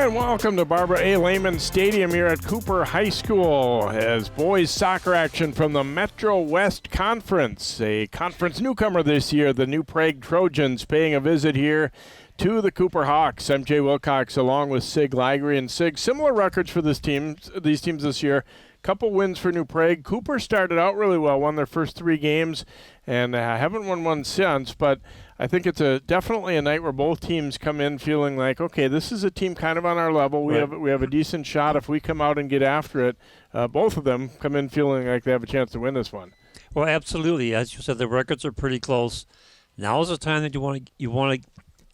And welcome to Barbara A. Lehman Stadium here at Cooper High School as boys soccer action from the Metro West Conference. A conference newcomer this year, the New Prague Trojans, paying a visit here to the Cooper Hawks. MJ Wilcox along with Sig Ligry. And Sig, similar records for these teams this year. Couple wins for New Prague. Cooper started out really well, won their first 3 games, and haven't won one since. But I think it's definitely a night where both teams come in feeling like, okay, this is a team kind of on our level. We have a decent shot if we come out and get after it. Both of them come in feeling like they have a chance to win this one. Well, absolutely. As you said, the records are pretty close. Now is the time that you want to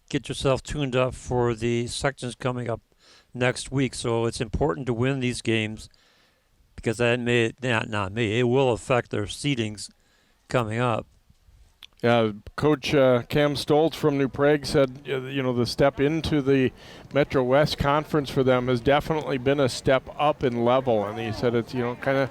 get yourself tuned up for the sections coming up next week. So it's important to win these games, because that it will affect their seedings coming up. Yeah, Coach Cam Stoltz from New Prague said, the step into the Metro West Conference for them has definitely been a step up in level, and he said it's kind of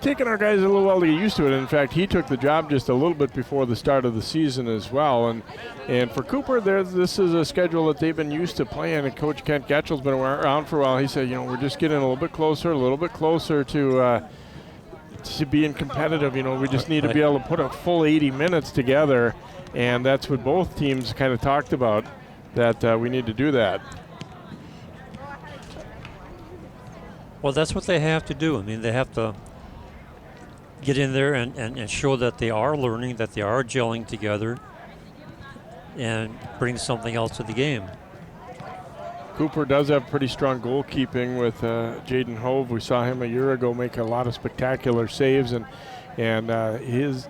taken our guys a little while to get used to it. In fact, he took the job just a little bit before the start of the season as well. And for Cooper, this is a schedule that they've been used to playing. And Coach Kent Getchell's been around for a while. He said, we're just getting a little bit closer to being competitive. We just need to be able to put a full 80 minutes together, and that's what both teams kind of talked about, that we need to do that. Well, that's what they have to do. I mean, they have to get in there and show that they are learning, that they are gelling together, and bring something else to the game. Cooper does have pretty strong goalkeeping with Jaden Hove. We saw him a year ago make a lot of spectacular saves, and his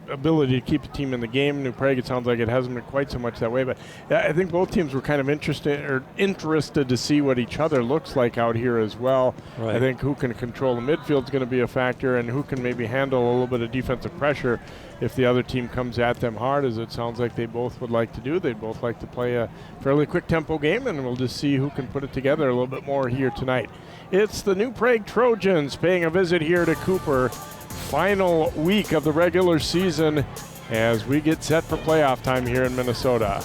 ability to keep the team in the game. New Prague, it sounds like it hasn't been quite so much that way, but I think both teams were kind of interested to see what each other looks like out here as well. Right. I think who can control the midfield is going to be a factor, and who can maybe handle a little bit of defensive pressure if the other team comes at them hard, as it sounds like they both would like to do. They'd both like to play a fairly quick tempo game, and we'll just see who can put it together a little bit more here tonight. It's the New Prague Trojans paying a visit here to Cooper. Final week of the regular season as we get set for playoff time here in Minnesota.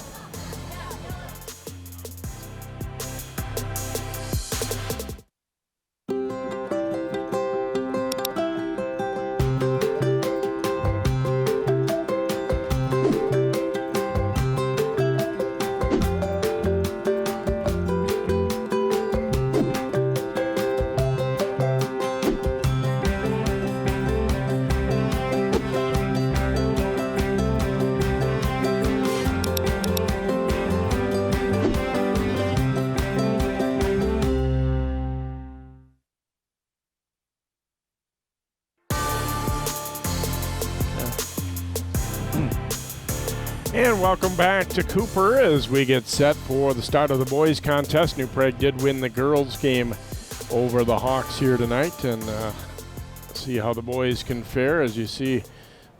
And welcome back to Cooper as we get set for the start of the boys contest. New Prague did win the girls game over the Hawks here tonight, and see how the boys can fare. As you see,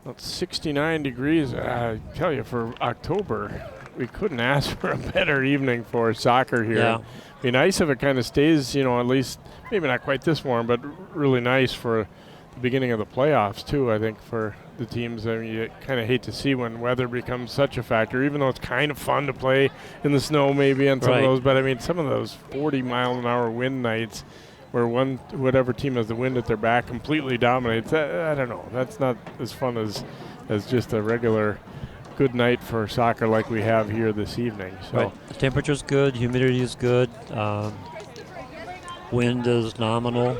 it's 69 degrees. I tell you, for October, we couldn't ask for a better evening for soccer here. Yeah. It'd be nice if it kind of stays, at least maybe not quite this warm, but really nice for the beginning of the playoffs too, I think, for the teams. I mean, you kind of hate to see when weather becomes such a factor, even though it's kind of fun to play in the snow maybe on some of those. But I mean, some of those 40-mile-an-hour wind nights where whatever team has the wind at their back completely dominates, I don't know. That's not as fun as just a regular good night for soccer like we have here this evening. So right. The temperature's good, humidity is good, wind is nominal.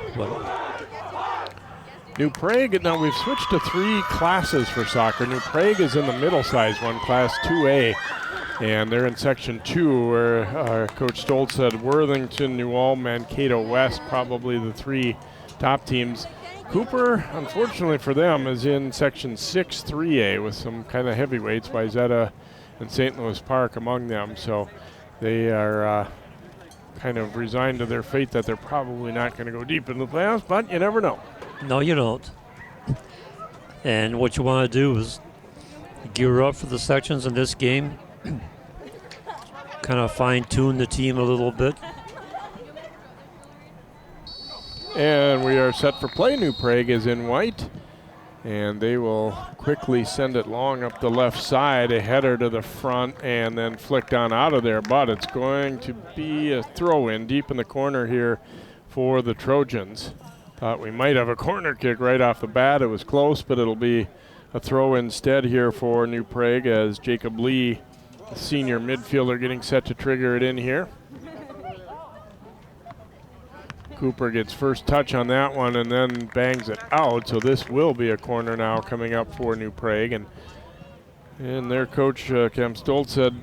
New Prague, now we've switched to 3 classes for soccer. New Prague is in the middle-sized one, Class 2A, and they're in Section 2, where Coach Stoltz said Worthington, New Ulm, Mankato West, probably the 3 top teams. Cooper, unfortunately for them, is in Section 6 3A with some kind of heavyweights, Wayzata and St. Louis Park among them. So they are kind of resigned to their fate that they're probably not going to go deep in the playoffs, but you never know. No, you don't. And what you want to do is gear up for the sections in this game, kind of fine-tune the team a little bit. And we are set for play. New Prague is in white, And they will quickly send it long up the left side, a header to the front, and then flicked on out of there. But it's going to be a throw-in deep in the corner here for the Trojans. Thought we might have a corner kick right off the bat. It was close, but it'll be a throw instead here for New Prague as Jacob Lee, the senior midfielder, getting set to trigger it in here. Cooper gets first touch on that one and then bangs it out. So this will be a corner now coming up for New Prague. And their coach, Cam Stoltz, said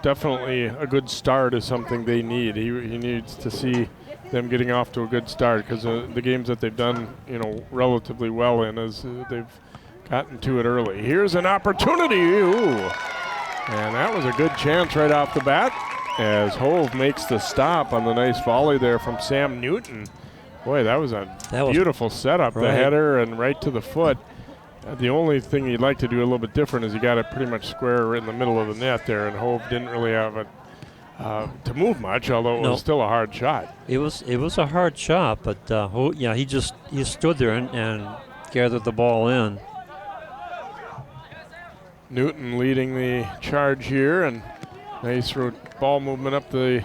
definitely a good start is something they need. He needs to see them getting off to a good start because the games that they've done, relatively well in is they've gotten to it early. Here's an opportunity. Ooh. And that was a good chance right off the bat, as Hove makes the stop on the nice volley there from Sam Newton. Boy, that was beautiful setup. Right. The header and right to the foot. The only thing he'd like to do a little bit different is he got it pretty much square in the middle of the net there, and Hove didn't really have it to move much, although it was still a hard shot. It was a hard shot, but he stood there and gathered the ball in. Newton leading the charge here, and nice ball movement up the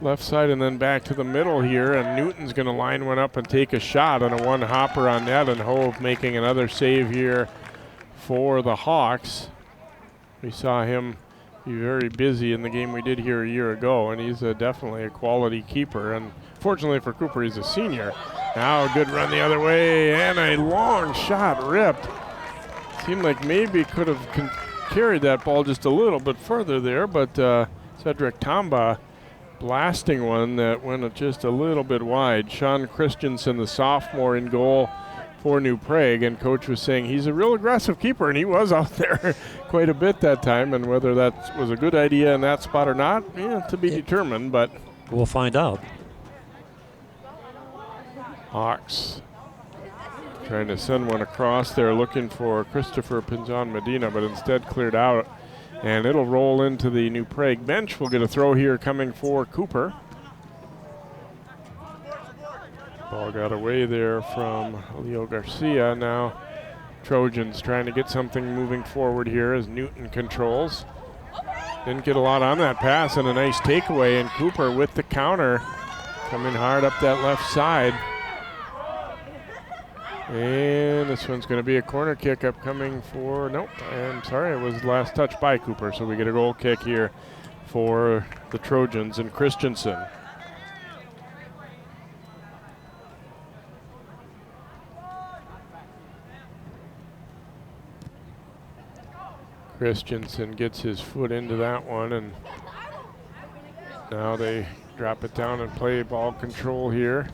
left side and then back to the middle here, and Newton's going to line one up and take a shot on a one-hopper on net, and Hove making another save here for the Hawks. We saw him be very busy in the game we did here a year ago, and he's definitely a quality keeper, and fortunately for Cooper, he's a senior. Now a good run the other way, and a long shot ripped. Seemed like maybe could have carried that ball just a little bit further there, but Cedric Tamba blasting one that went just a little bit wide. Sean Christensen, the sophomore, in goal for New Prague, and coach was saying he's a real aggressive keeper, and he was out there quite a bit that time, and whether that was a good idea in that spot or not, to be determined, but we'll find out. Hawks trying to send one across there, looking for Christopher Pinzon Medina, but instead cleared out. And it'll roll into the New Prague bench. We'll get a throw here coming for Cooper. Ball got away there from Leo Garcia. Now Trojans trying to get something moving forward here as Newton controls. Didn't get a lot on that pass, and a nice takeaway, and Cooper with the counter coming hard up that left side. And this one's going to be a corner kick upcoming for, nope, I'm sorry, it was last touch by Cooper. So we get a goal kick here for the Trojans and Christensen. Christensen gets his foot into that one, and now they drop it down and play ball control here.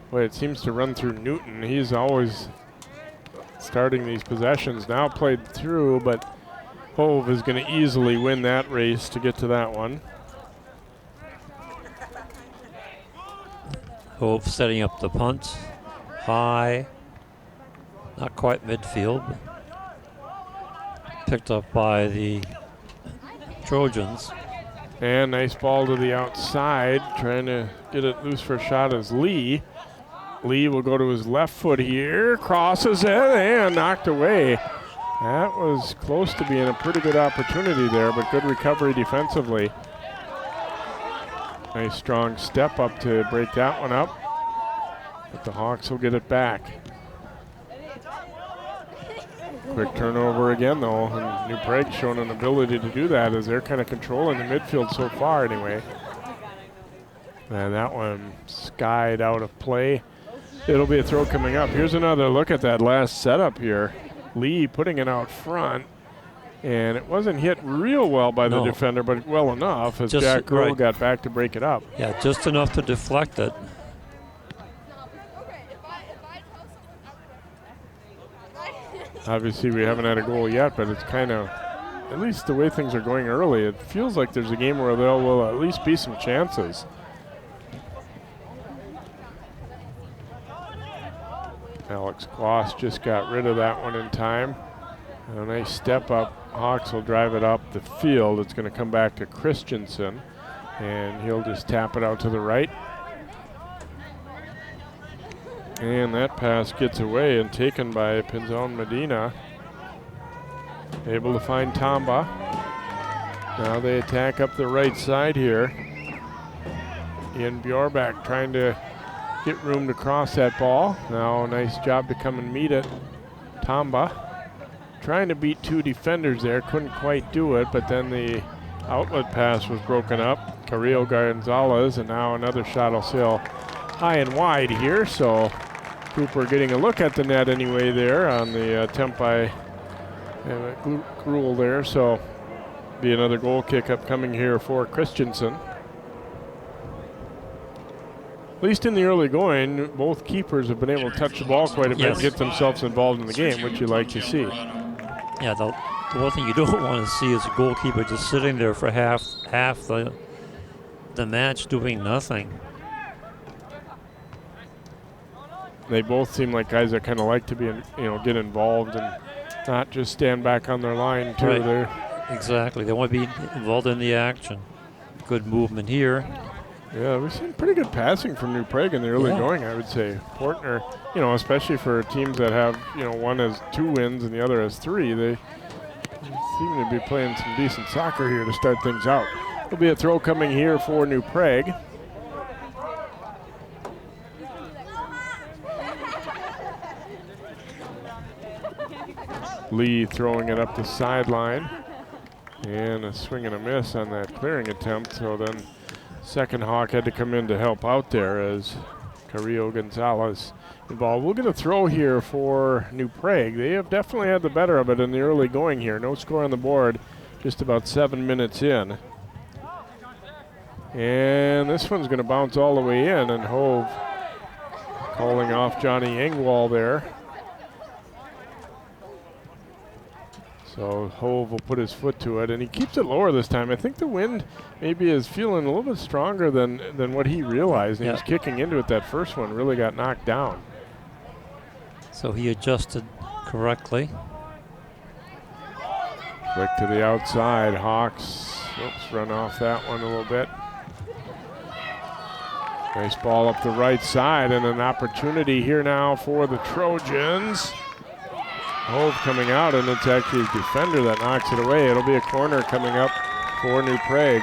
Boy, it seems to run through Newton. He's always starting these possessions. Now played through, but Hove is going to easily win that race to get to that one. Hove setting up the punt. High. Not quite midfield. Picked up by the Trojans. And nice ball to the outside. Trying to get it loose for a shot is Lee. Lee will go to his left foot here, crosses it, and knocked away. That was close to being a pretty good opportunity there, but good recovery defensively. Nice strong step up to break that one up, but the Hawks will get it back. Quick turnover again, though, and New Prague showing an ability to do that as they're kind of controlling the midfield so far anyway. And that one skied out of play. It'll be a throw coming up. Here's another look at that last setup here. Lee putting it out front, and it wasn't hit real well by the defender, but well enough as Jack Grohl got back to break it up. Yeah, just enough to deflect it. Obviously, we haven't had a goal yet, but it's kind of, at least the way things are going early, it feels like there's a game where there will at least be some chances. Alex Kloss just got rid of that one in time. And a nice step up. Hawks will drive it up the field. It's going to come back to Christensen, and he'll just tap it out to the right. And that pass gets away and taken by Pinzon Medina. Able to find Tamba. Now they attack up the right side here. Ian Bjorbak trying to get room to cross that ball. Now nice job to come and meet it. Tamba trying to beat two defenders there. Couldn't quite do it, but then the outlet pass was broken up. Carrillo Gonzalez, and now another shot will sail high and wide here. So Cooper getting a look at the net anyway there on the attempt by Gruel there. So be another goal kick upcoming here for Christensen. At least in the early going, both keepers have been able to touch the ball quite a bit, Yes. get themselves involved in the game, which you like to see. Yeah, the one thing you don't want to see is a goalkeeper just sitting there for half the match doing nothing. They both seem like guys that kind of like to be, get involved and not just stand back on their line too. Right. They're Exactly. They want to be involved in the action. Good movement here. Yeah, we've seen pretty good passing from New Prague in the early Yeah. going, I would say. Portner, especially for teams that have, one has 2 wins and the other has 3, they seem to be playing some decent soccer here to start things out. There'll be a throw coming here for New Prague. Lee throwing it up the sideline. And a swing and a miss on that clearing attempt, so then second Hawk had to come in to help out there as Carrillo Gonzalez involved. We'll get a throw here for New Prague. They have definitely had the better of it in the early going here. No score on the board, just about 7 minutes in. And this one's going to bounce all the way in, and Hove calling off Johnny Engwall there. So Hove will put his foot to it, and he keeps it lower this time. I think the wind maybe is feeling a little bit stronger than what he realized. And he was kicking into it that first one, really got knocked down. So he adjusted correctly. Flick to the outside. Hawks, run off that one a little bit. Nice ball up the right side, and an opportunity here now for the Trojans. Hove coming out, and it's actually his defender that knocks it away. It'll be a corner coming up for New Prague.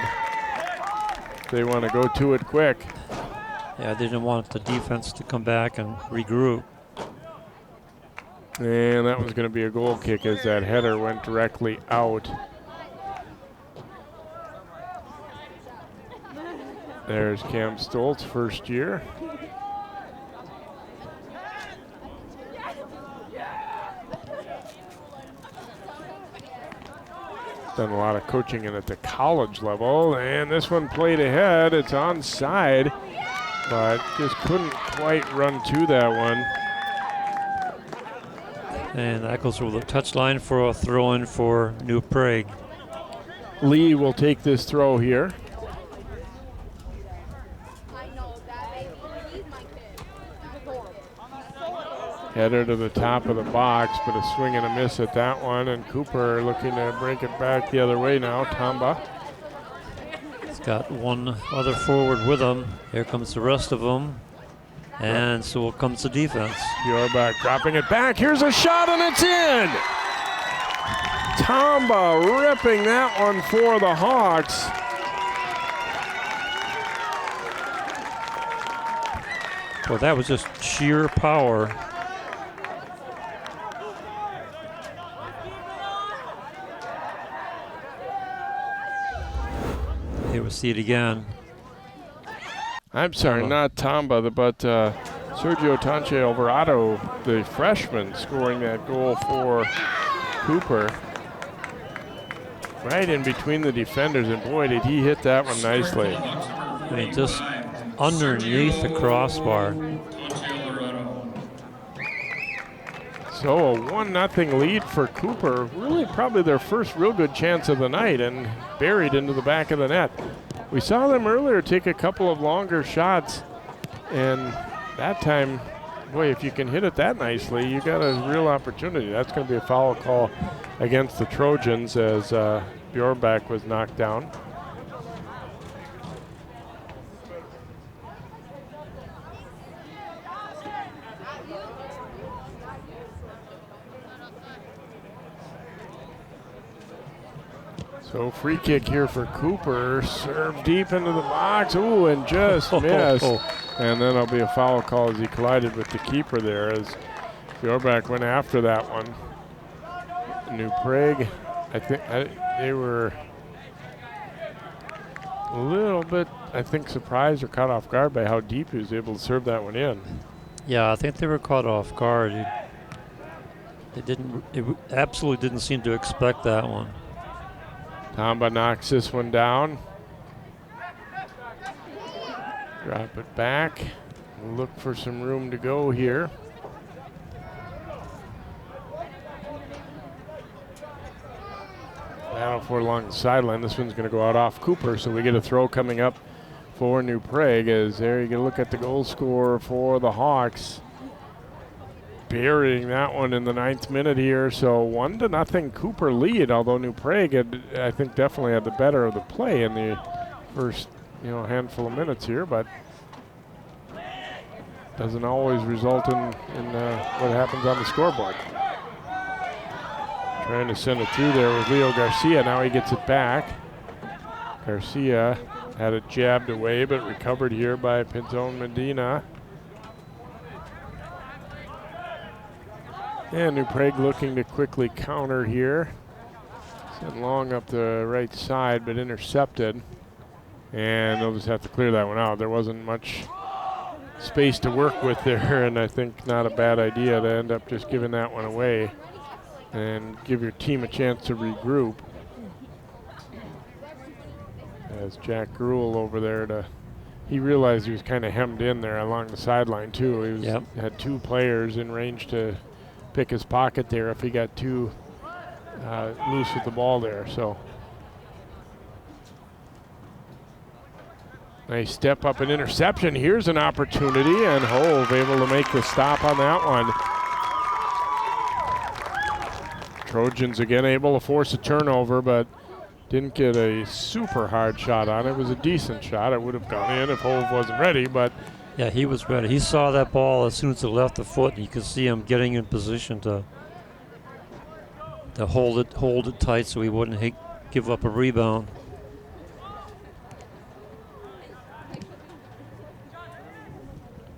They want to go to it quick. Yeah, they didn't want the defense to come back and regroup. And that was going to be a goal kick as that header went directly out. There's Cam Stoltz, first year. Done a lot of coaching in at the college level, and this one played ahead. It's onside, but just couldn't quite run to that one. And that goes over the touchline for a throw-in for New Prague. Lee will take this throw here. Header to the top of the box, but a swing and a miss at that one, and Cooper looking to break it back the other way now. Tamba. He's got one other forward with him. Here comes the rest of them. And so comes the defense. Bjorbak dropping it back. Here's a shot, and it's in! Tamba ripping that one for the Hawks. Well, that was just sheer power. Here we see it again. I'm sorry, not Tamba, but Sergio Tanche Alvarado, the freshman, scoring that goal for Cooper. Right in between the defenders, and boy, did he hit that one nicely. I mean, just underneath the crossbar. So a 1-0 lead for Cooper. Really probably their first real good chance of the night, and buried into the back of the net. We saw them earlier take a couple of longer shots, and that time, boy, if you can hit it that nicely, you got a real opportunity. That's going to be a foul call against the Trojans as Bjorbak was knocked down. So free kick here for Cooper. Serve deep into the box. Ooh, and just missed. And then there'll be a foul call as he collided with the keeper there as Fjordback went after that one. New Prague, I think they were a little bit, I think, surprised or caught off guard by how deep he was able to serve that one in. Yeah, I think they were caught off guard. It absolutely didn't seem to expect that one. Tamba knocks this one down. Drop it back. Look for some room to go here. Battle for along the sideline. This one's going to go out off Cooper, so we get a throw coming up for New Prague. As there you can look at the goal scorer for the Hawks. Burying that one in the 9th minute here, so 1-0 Cooper lead, although New Prague had, I think, definitely had the better of the play in the first handful of minutes here, but doesn't always result in what happens on the scoreboard. Trying to send it through there with Leo Garcia. Now he gets it back. Garcia had it jabbed away, but recovered here by Pinzon Medina. And New Prague looking to quickly counter here. Sent long up the right side, but intercepted. And they'll just have to clear that one out. There wasn't much space to work with there, and I think not a bad idea to end up just giving that one away and give your team a chance to regroup. As Jack Gruel over there, he realized he was kind of hemmed in there along the sideline too. He had 2 players in range to pick his pocket there if he got too loose with the ball there. So nice step up and interception. Here's an opportunity, and Hove able to make the stop on that one. Trojans again able to force a turnover, but didn't get a super hard shot on it. It was a decent shot. It would have gone in if Hove wasn't ready, but yeah, he was ready. He saw that ball as soon as it left the foot, and you could see him getting in position to hold it tight so he wouldn't give up a rebound.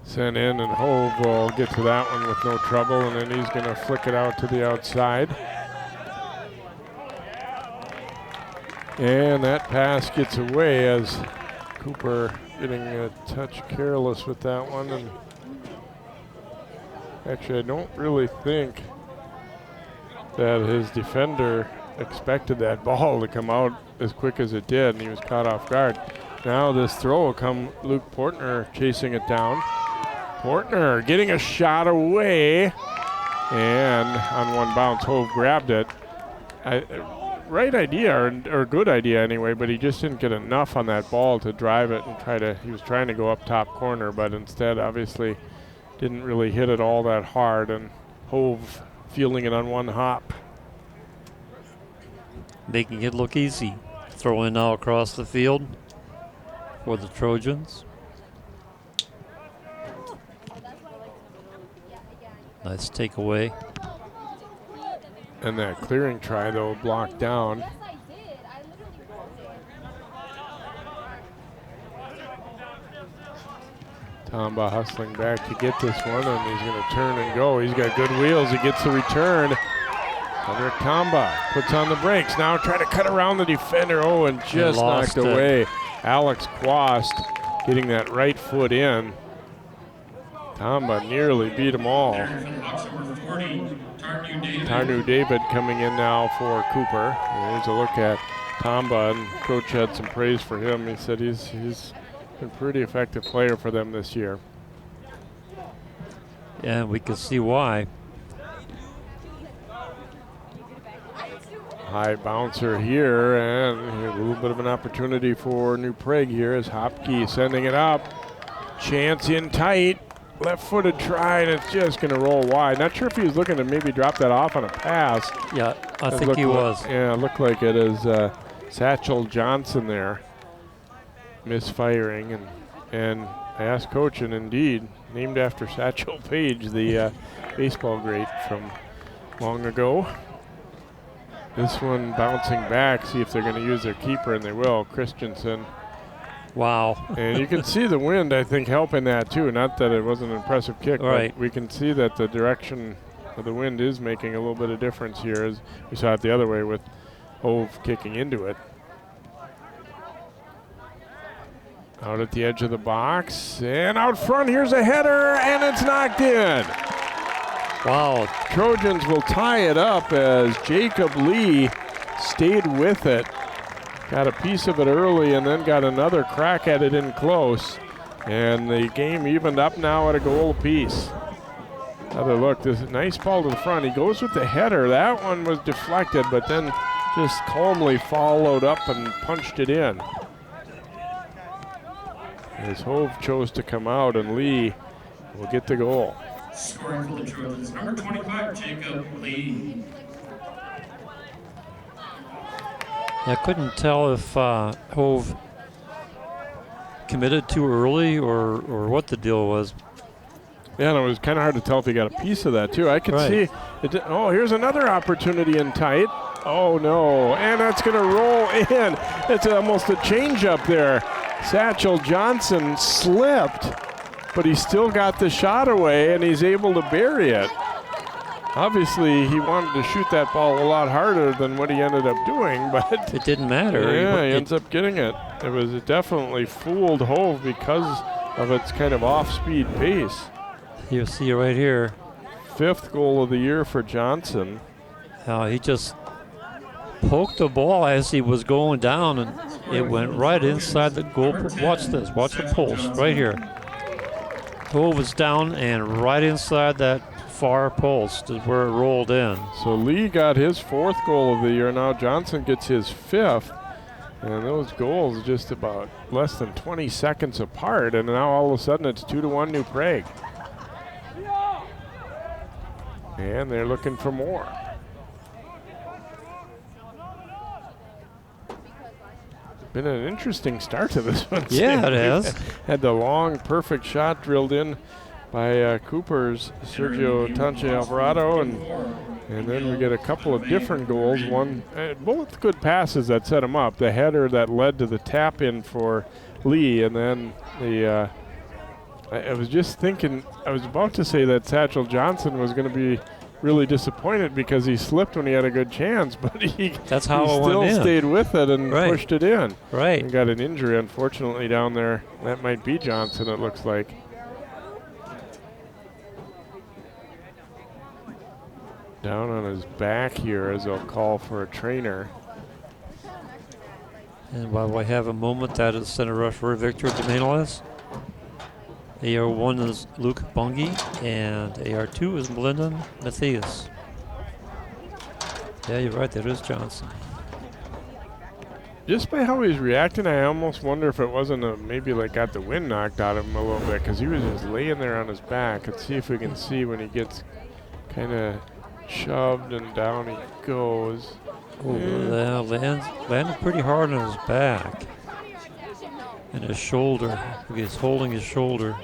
Sent in, and Hove will get to that one with no trouble, and then he's going to flick it out to the outside. And that pass gets away as Cooper getting a touch careless with that one. And actually, I don't really think that his defender expected that ball to come out as quick as it did, and he was caught off guard. Now this throw will come, Luke Portner chasing it down. Portner getting a shot away, and on one bounce, Hove grabbed it. Right idea, or good idea anyway, but he just didn't get enough on that ball to drive it and he was trying to go up top corner, but instead obviously didn't really hit it all that hard, and Hove fielding it on one hop. Making it look easy. Throwing now across the field for the Trojans. Nice takeaway. And that clearing try, though, blocked down. Tamba hustling back to get this one, and he's going to turn and go. He's got good wheels. He gets the return. Henrik Tamba puts on the brakes. Now trying to cut around the defender. Oh, and just knocked away. Alex Quast getting that right foot in. Tamba nearly beat them all. Tarnu David coming in now for Cooper. Here's a look at Tamba, and Coach had some praise for him. He said he's been a pretty effective player for them this year. Yeah, we can see why. High bouncer here, and a little bit of an opportunity for New Prague here as Hopke sending it up. Chance in tight. Left-footed try, and it's just going to roll wide. Not sure if he was looking to maybe drop that off on a pass. Yeah, I think he was. Yeah, it looked like it is Satchel Johnson there misfiring. And I asked Coach, and indeed, named after Satchel Paige, the baseball great from long ago. This one bouncing back, see if they're going to use their keeper, and they will, Christensen. Wow. And you can see the wind, I think, helping that too. Not that it wasn't an impressive kick, Right. but we can see that the direction of the wind is making a little bit of difference here, as we saw it the other way with Hove kicking into it. Out at the edge of the box, and out front, here's a header, and it's knocked in. Wow. Trojans will tie it up as Jacob Lee stayed with it. Got a piece of it early and then got another crack at it in close. And the game evened up now at a goal apiece. Another look, this nice ball to the front. He goes with the header. That one was deflected, but then just calmly followed up and punched it in. As Hove chose to come out, and Lee will get the goal. Scoring for the Trojans, number 25, Jacob Lee. I couldn't tell if Hove committed too early or what the deal was. Yeah, and it was kind of hard to tell if he got a piece of that, too. I could see it. Oh, here's another opportunity in tight. Oh, no. And that's going to roll in. It's almost a change-up there. Satchel Johnson slipped, but he still got the shot away, and he's able to bury it. Obviously, he wanted to shoot that ball a lot harder than what he ended up doing, but it didn't matter. Yeah, he ends up getting it. It definitely fooled Hove because of its kind of off-speed pace. You see it right here. 5th goal of the year for Johnson. He just poked the ball as he was going down, and it went right inside the goal. Watch this. Watch the post right here. Hove was down and right inside that far post is where it rolled in. So Lee got his 4th goal of the year. Now Johnson gets his 5th. And those goals just about less than 20 seconds apart. And now all of a sudden it's 2-1 New Prague. And they're looking for more. Been an interesting start to this one. Yeah, it has. Had the long, perfect shot drilled in by Cooper's Sergio Tanche Alvarado, and then we get a couple of different goals. One, both good passes that set him up. The header that led to the tap in for Lee, and then the. I was just thinking. I was about to say that Satchel Johnson was going to be really disappointed because he slipped when he had a good chance, but he still stayed with it and pushed it in. Right. And got an injury, unfortunately, down there. That might be Johnson, it looks like. Down on his back here as they'll call for a trainer. And while we have a moment, that is center referee Victor Dominguez. AR1 is Luke Bungie, and AR2 is Melinda Matthias. Yeah, you're right, that is Johnson. Just by how he's reacting, I almost wonder if it wasn't maybe like got the wind knocked out of him a little bit, because he was just laying there on his back. Let's see if we can see when he gets kind of shoved and down he goes. Oh, yeah, landed pretty hard on his back. And his shoulder. He's holding his shoulder.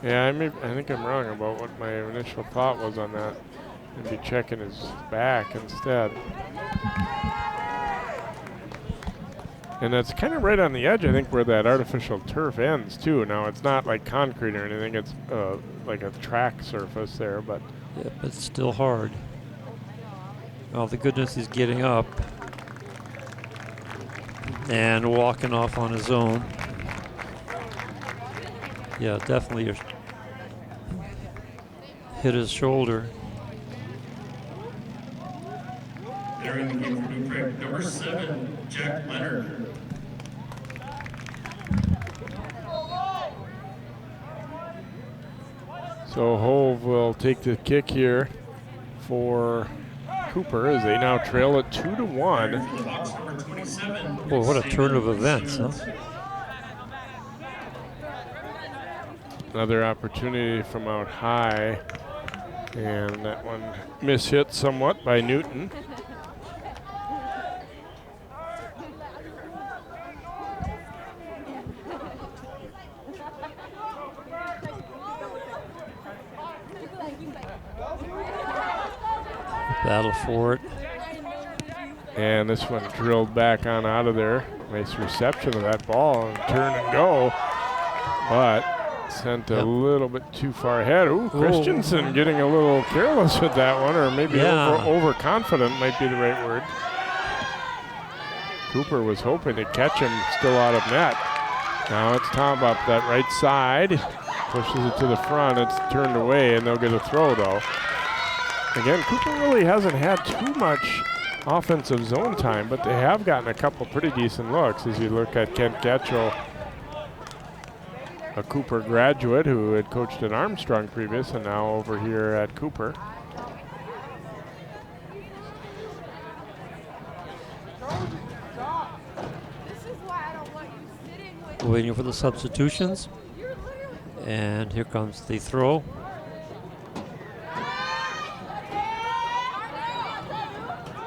Yeah, I think I'm wrong about what my initial thought was on that. Maybe checking his back instead. And that's kind of right on the edge, I think, where that artificial turf ends, too. Now, it's not like concrete or anything. It's like a track surface there, but... Yeah, but it's still hard. Oh, the goodness he's getting up. And walking off on his own. Yeah, definitely hit his shoulder. Entering the game for New Prague, number 7, Jack Leonard. So Hove will take the kick here for Cooper as they now trail it 2-1. Well, what a turn of events, huh? Another opportunity from out high, and that one mishit somewhat by Newton. Battle for it. And this one drilled back on out of there. Nice reception of that ball and turn and go. But sent a little bit too far ahead. Ooh, Christensen getting a little careless with that one, or maybe overconfident might be the right word. Cooper was hoping to catch him still out of net. Now it's Tom up that right side. Pushes it to the front. It's turned away, and they'll get a throw, though. Again, Cooper really hasn't had too much offensive zone time, but they have gotten a couple pretty decent looks as you look at Kent Getchell, a Cooper graduate who had coached at Armstrong previous and now over here at Cooper. Waiting for the substitutions. And here comes the throw.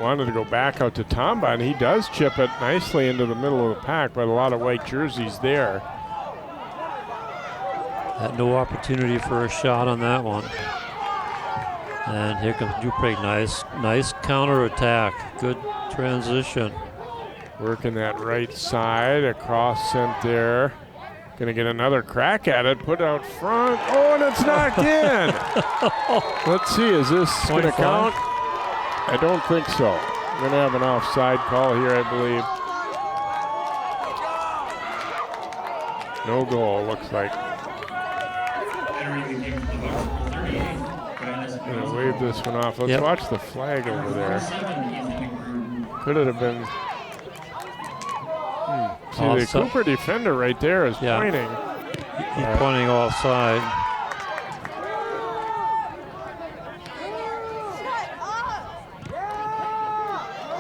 Wanted to go back out to Tamba, and he does chip it nicely into the middle of the pack, but a lot of white jerseys there. Had no opportunity for a shot on that one. And here comes Dupree. Nice counter attack. Good transition. Working that right side, across sent there. Gonna get another crack at it, put out front. Oh, and it's knocked in. Let's see, is this gonna count? I don't think so. We're gonna have an offside call here, I believe. No goal, looks like. Gonna wave this one off. Let's watch the flag over there. Could it have been? See, the Cooper defender right there is pointing. He's pointing offside.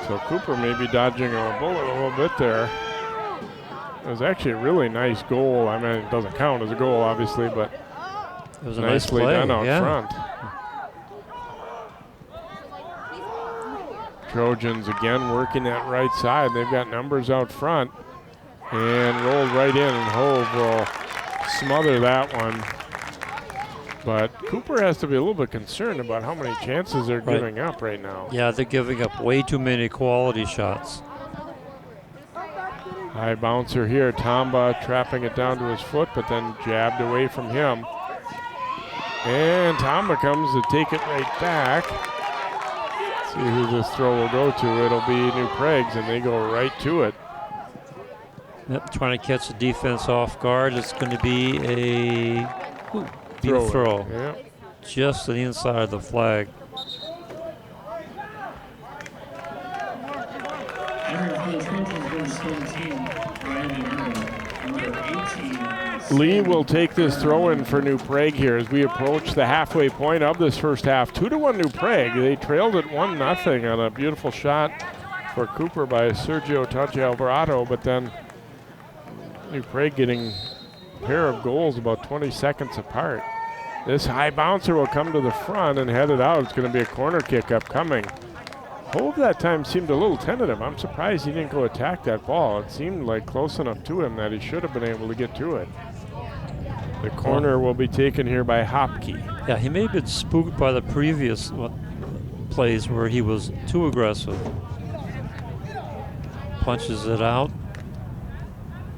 So Cooper may be dodging a bullet a little bit there. It was actually a really nice goal. I mean, it doesn't count as a goal, obviously, but it was a nicely nice play done out front. Trojans again working that right side. They've got numbers out front and rolled right in, and Hove will smother that one. But Cooper has to be a little bit concerned about how many chances they're giving up right now. Yeah, they're giving up way too many quality shots. High bouncer here. Tamba trapping it down to his foot, but then jabbed away from him. And Tamba comes to take it right back. See who this throw will go to. It'll be New Prague's, and they go right to it. Yep, trying to catch the defense off guard. It's going to be a throw. Yep. Just to the inside of the flag. Lee will take this throw in for New Prague here as we approach the halfway point of this first half. 2-1 New Prague. They trailed it 1-0 on a beautiful shot for Cooper by Sergio Tonche Alvarado, but then New Prague getting a pair of goals about 20 seconds apart. This high bouncer will come to the front and head it out. It's going to be a corner kick upcoming. Hove that time seemed a little tentative. I'm surprised he didn't go attack that ball. It seemed like close enough to him that he should have been able to get to it. The corner will be taken here by Hopke. Yeah, he may have been spooked by the previous plays where he was too aggressive. Punches it out.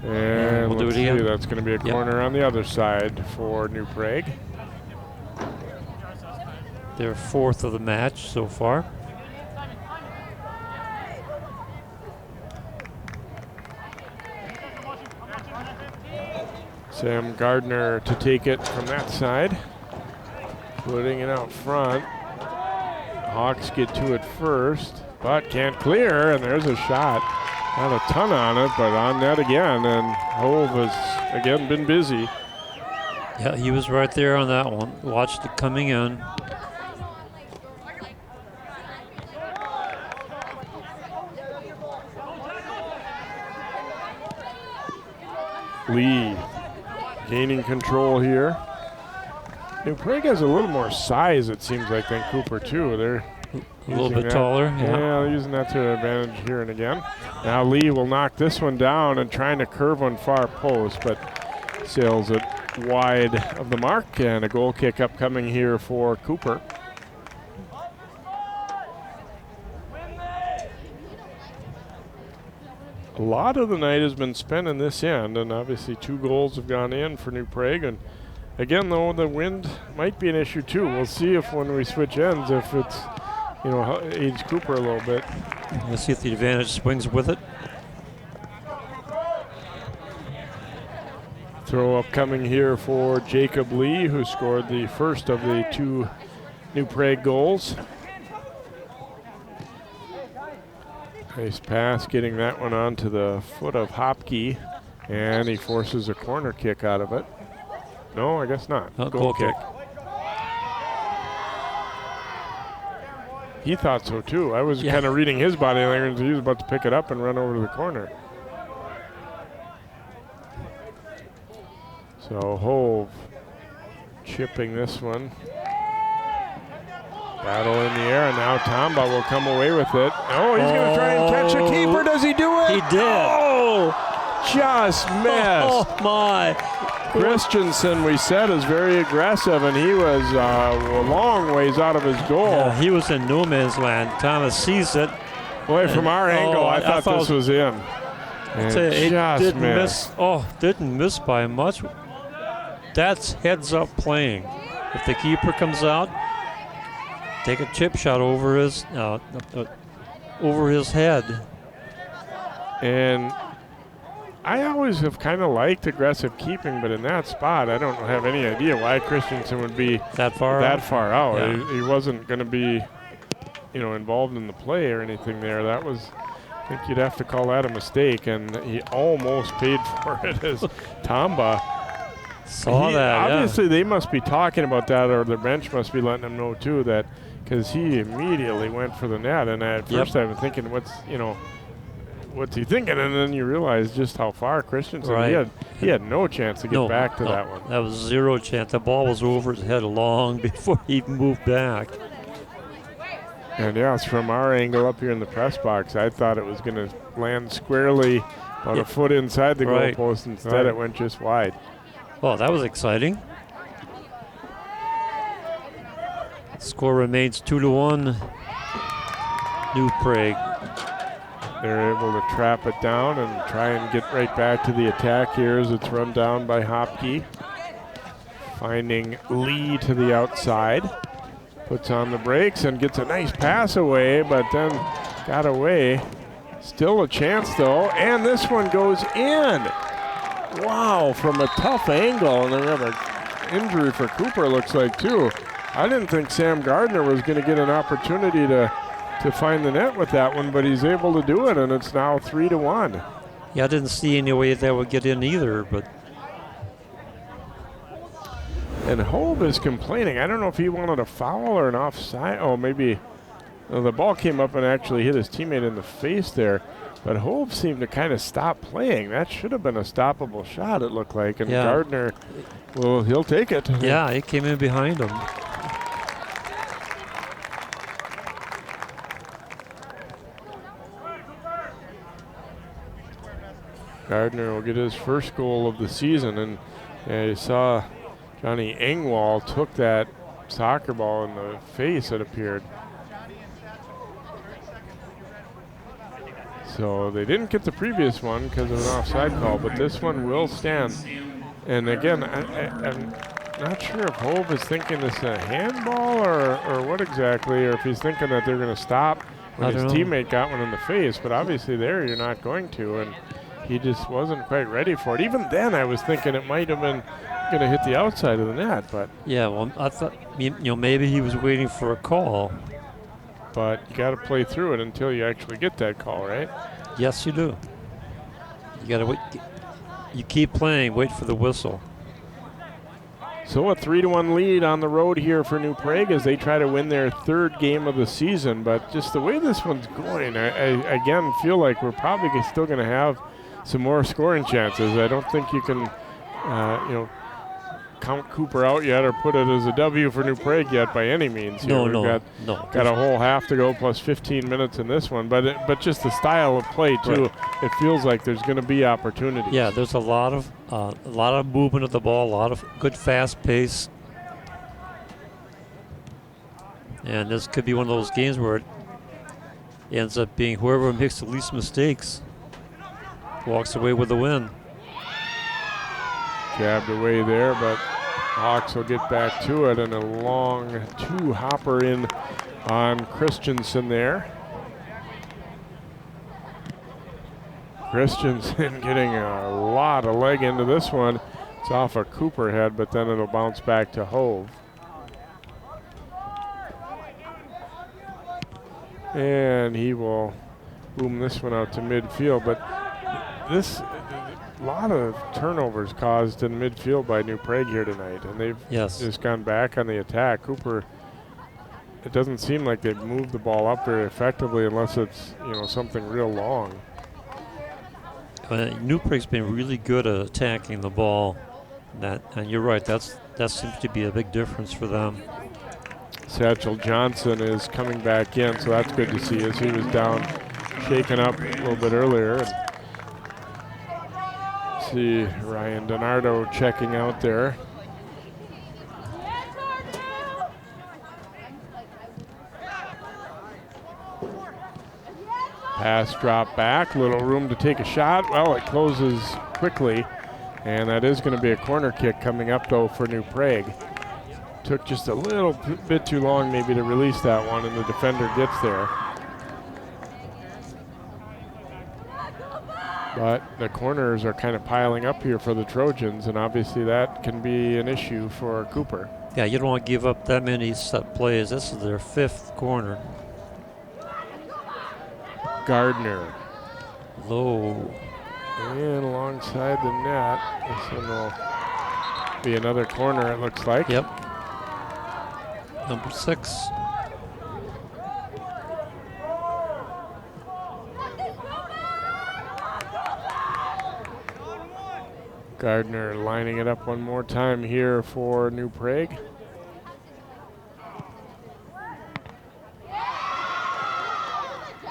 And we'll do let's it again. see, that's going to be a corner on the other side for New Prague. Their fourth of the match so far. Sam Gardner to take it from that side. Putting it out front. Hawks get to it first, but can't clear, and there's a shot. Not a ton on it, but on net again, and Hove has again been busy. Yeah, he was right there on that one. Watched it coming in. Lee gaining control here. New Prague has a little more size, it seems like, than Cooper, too. They're a little bit taller. Yeah, using that to their advantage here and again. Now Lee will knock this one down and trying to curve one far post, but sails it wide of the mark, and a goal kick upcoming here for Cooper. a lot of the night has been spent in this end, and obviously 2 goals have gone in for New Prague. And again, though, the wind might be an issue too. We'll see if when we switch ends, if it's, aids Cooper a little bit. Let's see if the advantage swings with it. Throw up coming here for Jacob Lee, who scored the first of the 2 New Prague goals. Nice pass, getting that one onto the foot of Hopke, and he forces a corner kick out of it. No, I guess not. Goal kick. He thought so too. I was kind of reading his body language. He was about to pick it up and run over to the corner. So Hove chipping this one. Battle in the air, and now Tomba will come away with it. Oh, he's going to try and catch a keeper. Does he do it? He did. Oh, just missed. Oh, my. Christensen, we said, is very aggressive, and he was a long ways out of his goal. Yeah, he was in no man's land. Thomas sees it. Boy, from our angle, I thought this was in. It didn't miss. Oh, didn't miss by much. That's heads-up playing. If the keeper comes out, take a chip shot over his head. And I always have kind of liked aggressive keeping, but in that spot, I don't have any idea why Christensen would be that far out. Yeah. He wasn't going to be, involved in the play or anything there. That was, I think you'd have to call that a mistake, and he almost paid for it as Tomba. Obviously, they must be talking about that, or the bench must be letting him know too, that because he immediately went for the net, and at first I've been thinking, what's he thinking? And then you realize just how far Christensen. Right. He had no chance to get back to that one. That was zero chance. The ball was over his head long before he moved back. And yes, from our angle up here in the press box, I thought it was going to land squarely about a foot inside the goalpost. Instead, it went just wide. Well, that was exciting. Score remains 2-1. New Prague. They're able to trap it down and try and get right back to the attack here as it's run down by Hopke. Finding Lee to the outside. Puts on the brakes and gets a nice pass away, but then got away. Still a chance though, and this one goes in. Wow, from a tough angle, and they have an injury for Cooper, looks like, too. I didn't think Sam Gardner was going to get an opportunity to find the net with that one, but he's able to do it, and it's now 3-1. Yeah, I didn't see any way that would get in either, but. And Hove is complaining. I don't know if he wanted a foul or an offside. Oh, maybe the ball came up and actually hit his teammate in the face there. But Hove seemed to kind of stop playing. That should have been a stoppable shot, it looked like. And Gardner, well, he'll take it. Yeah, it came in behind him. Gardner will get his first goal of the season. And you saw Johnny Engwall took that soccer ball in the face, it appeared. So they didn't get the previous one because of an offside call, but this one will stand. And again, I'm not sure if Hove is thinking this a handball or what exactly, or if he's thinking that they're going to stop when his teammate got one in the face. But obviously there you're not going to, and he just wasn't quite ready for it. Even then I was thinking it might have been going to hit the outside of the net, but. Yeah, well, I thought, maybe he was waiting for a call. But you got to play through it until you actually get that call, right? Yes, you do. You got to wait. You keep playing, wait for the whistle. So a 3-1 lead on the road here for New Prague as they try to win their 3rd game of the season. But just the way this one's going, I again feel like we're probably still going to have some more scoring chances. I don't think you can, count Cooper out yet or put it as a W for New Prague yet by any means. No. Got a whole half to go plus 15 minutes in this one, but just the style of play too. Right. It feels like there's going to be opportunities. Yeah, there's a lot of movement of the ball, a lot of good fast pace, and this could be one of those games where it ends up being whoever makes the least mistakes. walks away with the win. Jabbed away there, but Hawks will get back to it, and a long two-hopper in on Christensen there. Christensen getting a lot of leg into this one. It's off a Cooper head, but then it'll bounce back to Hove. And he will boom this one out to midfield, but this a lot of turnovers caused in midfield by New Prague here tonight, and they've just gone back on the attack. Cooper, it doesn't seem like they've moved the ball up very effectively unless it's, you know, something real long. New Prague's been really good at attacking the ball. And you're right, that seems to be a big difference for them. Satchel Johnson is coming back in, so that's good to see as he was down, shaken up a little bit earlier. And see Ryan Donardo checking out there. Pass drop back, little room to take a shot. Well, it closes quickly, and that is going to be a corner kick coming up though for New Prague. Took just a little bit too long maybe to release that one, and the defender gets there. But the corners are kind of piling up here for the Trojans, and obviously that can be an issue for Cooper. Yeah, you don't want to give up that many set plays. This is their 5th corner. Gardner. Low. And alongside the net. This one will be another corner, it looks like. Yep. Number 6. Gardner lining it up one more time here for New Prague.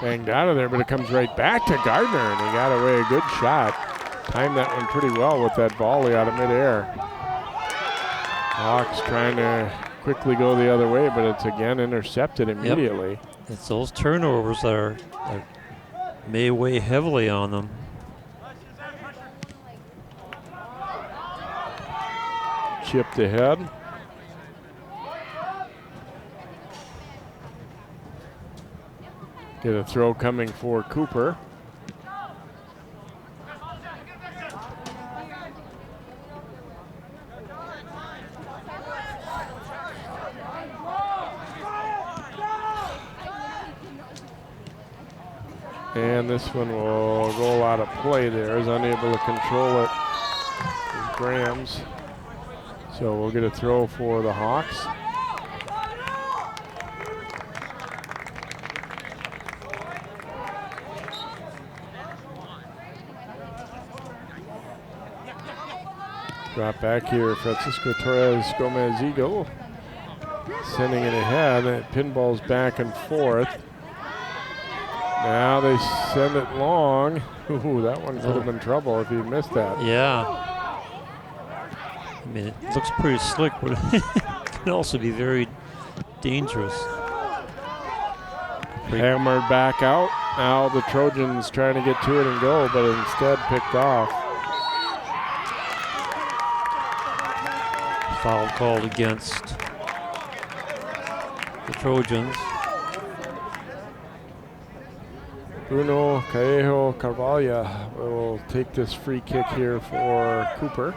Banged out of there, but it comes right back to Gardner, and he got away a good shot. Timed that one pretty well with that volley out of midair. Hawks trying to quickly go the other way, but it's again intercepted immediately. Yep. It's those turnovers that may weigh heavily on them. Chipped ahead. Get a throw coming for Cooper. And this one will roll out of play there. Is unable to control it. Grams. So we'll get a throw for the Hawks. Drop back here, Francisco Torres Gomez Eagle. Sending it ahead, and it pinballs back and forth. Now they send it long. Ooh, that one could have been trouble if he missed that. Yeah. I mean, it looks pretty slick, but it can also be very dangerous. Hammered back out. Now the Trojans trying to get to it and go, but instead picked off. Foul called against the Trojans. Bruno Callejo Carvalho will take this free kick here for Cooper.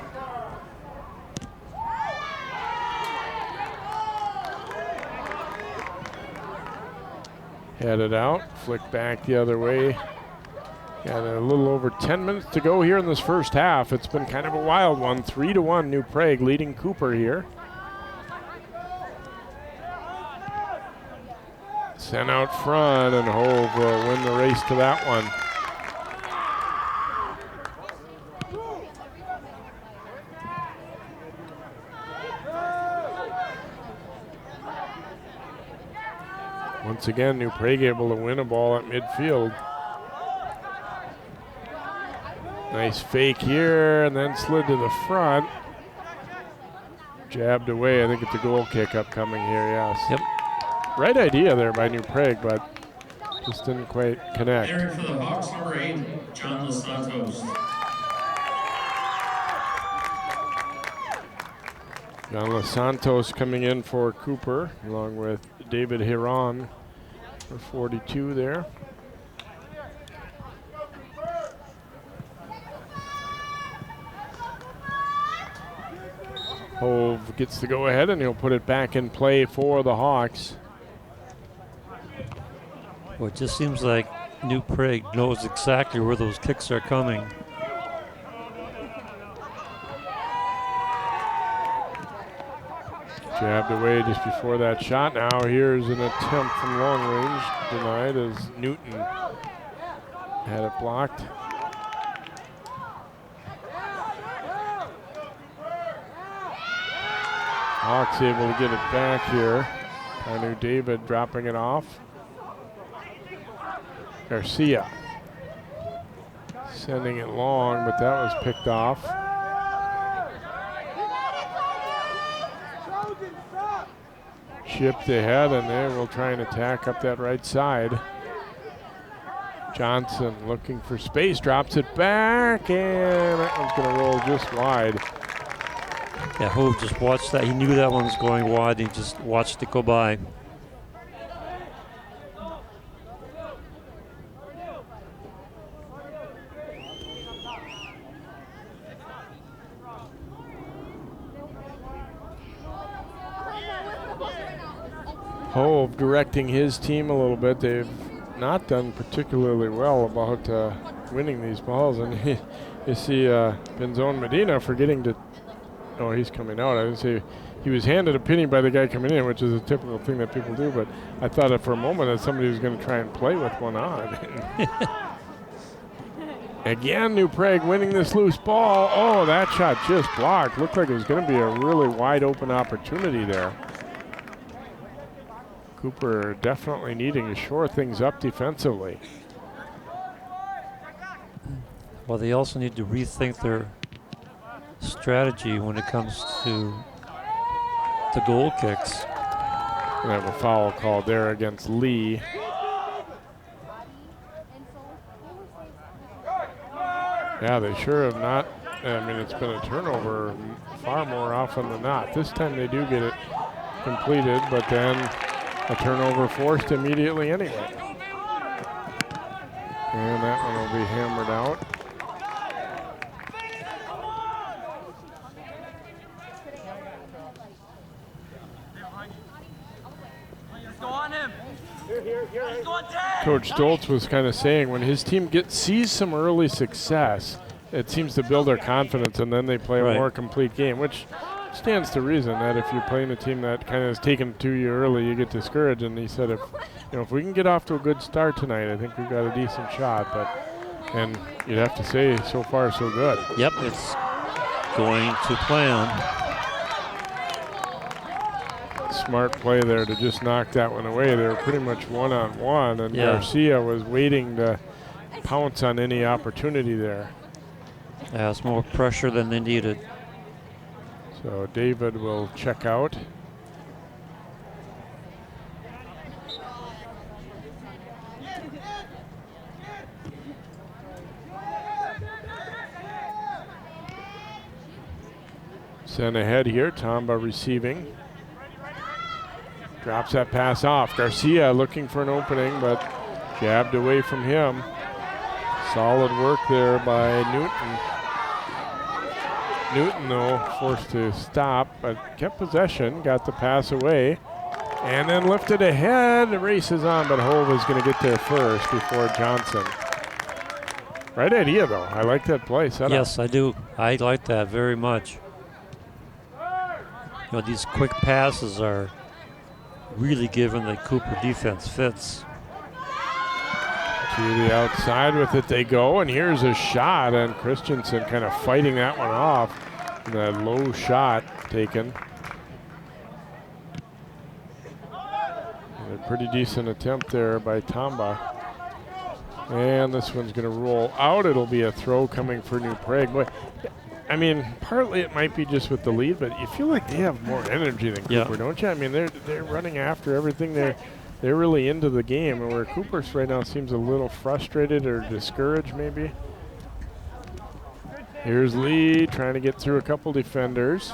Headed out, flick back the other way. Got a little over 10 minutes to go here in this first half. It's been kind of a wild one. 3-1 New Prague leading Cooper here. Sent out front, and Hove will win the race to that one. Once again, New Prague able to win a ball at midfield. Nice fake here, and then slid to the front. Jabbed away. I think it's a goal kick upcoming here, yes. Yep. Right idea there by New Prague, but Just didn't quite connect. Entering for the Hawks, number 8, John Los Santos. John Los Santos coming in for Cooper, along with David Hiron for 42 there. Hove gets the go-ahead, and he'll put it back in play for the Hawks. Well, it just seems like New Prague knows exactly where those kicks are coming. Jabbed away just before that shot. Now here's an attempt from long range, denied as Newton had it blocked. Hawks able to get it back here. I knew David dropping it off. Garcia sending it long, but that was picked off. Chipped ahead, and they will try and attack up that right side. Johnson looking for space, drops it back, and that one's going to roll just wide. Yeah, Hove just watched that. He knew that one was going wide. He just watched it go by. Hove directing his team a little bit. They've not done particularly well about winning these balls, and you see Benzone Medina forgetting to. Oh, he's coming out. I didn't say he was handed a penny by the guy coming in, which is a typical thing that people do. But I thought for a moment that somebody was going to try and play with one on. Again, New Prague winning this loose ball. Oh, that shot just blocked. Looked like it was going to be a really wide open opportunity there. Cooper definitely needing to shore things up defensively. Well, they also need to rethink their strategy when it comes to the goal kicks. We have a foul called there against Lee. Yeah, they sure have not. I mean, it's been a turnover far more often than not. This time they do get it completed, but then a turnover forced immediately anyway. And that one will be hammered out. Coach Stoltz was kind of saying when his team sees some early success, it seems to build their confidence, and then they play a more complete game, which stands to reason that if you're playing a team that kind of has taken to you early, you get discouraged. And he said, if we can get off to a good start tonight, I think we've got a decent shot. And you'd have to say so far so good. Yep, it's going to plan. Smart play there to just knock that one away. They were pretty much one-on-one, and Garcia was waiting to pounce on any opportunity there. Yeah, it's more pressure than they needed. So David will check out. Sent ahead here, Tamba receiving. Drops that pass off. Garcia looking for an opening, but jabbed away from him. Solid work there by Newton. Newton, though, forced to stop, but kept possession, got the pass away, and then lifted ahead. The race is on, but Hove is going to get there first before Johnson. Right idea, though. I like that play setup. Yes, I do. I like that very much. These quick passes are really giving the Cooper defense fits. To the outside with it they go, and here's a shot, and Christensen kind of fighting that one off. That low shot taken. And a pretty decent attempt there by Tamba. And this one's going to roll out. It'll be a throw coming for New Prague. Boy, I mean, partly it might be just with the lead, but you feel like they have more energy than Cooper, don't you? I mean, they're running after everything. they're really into the game, and where Cooper's right now seems a little frustrated or discouraged maybe. Here's Lee trying to get through a couple defenders.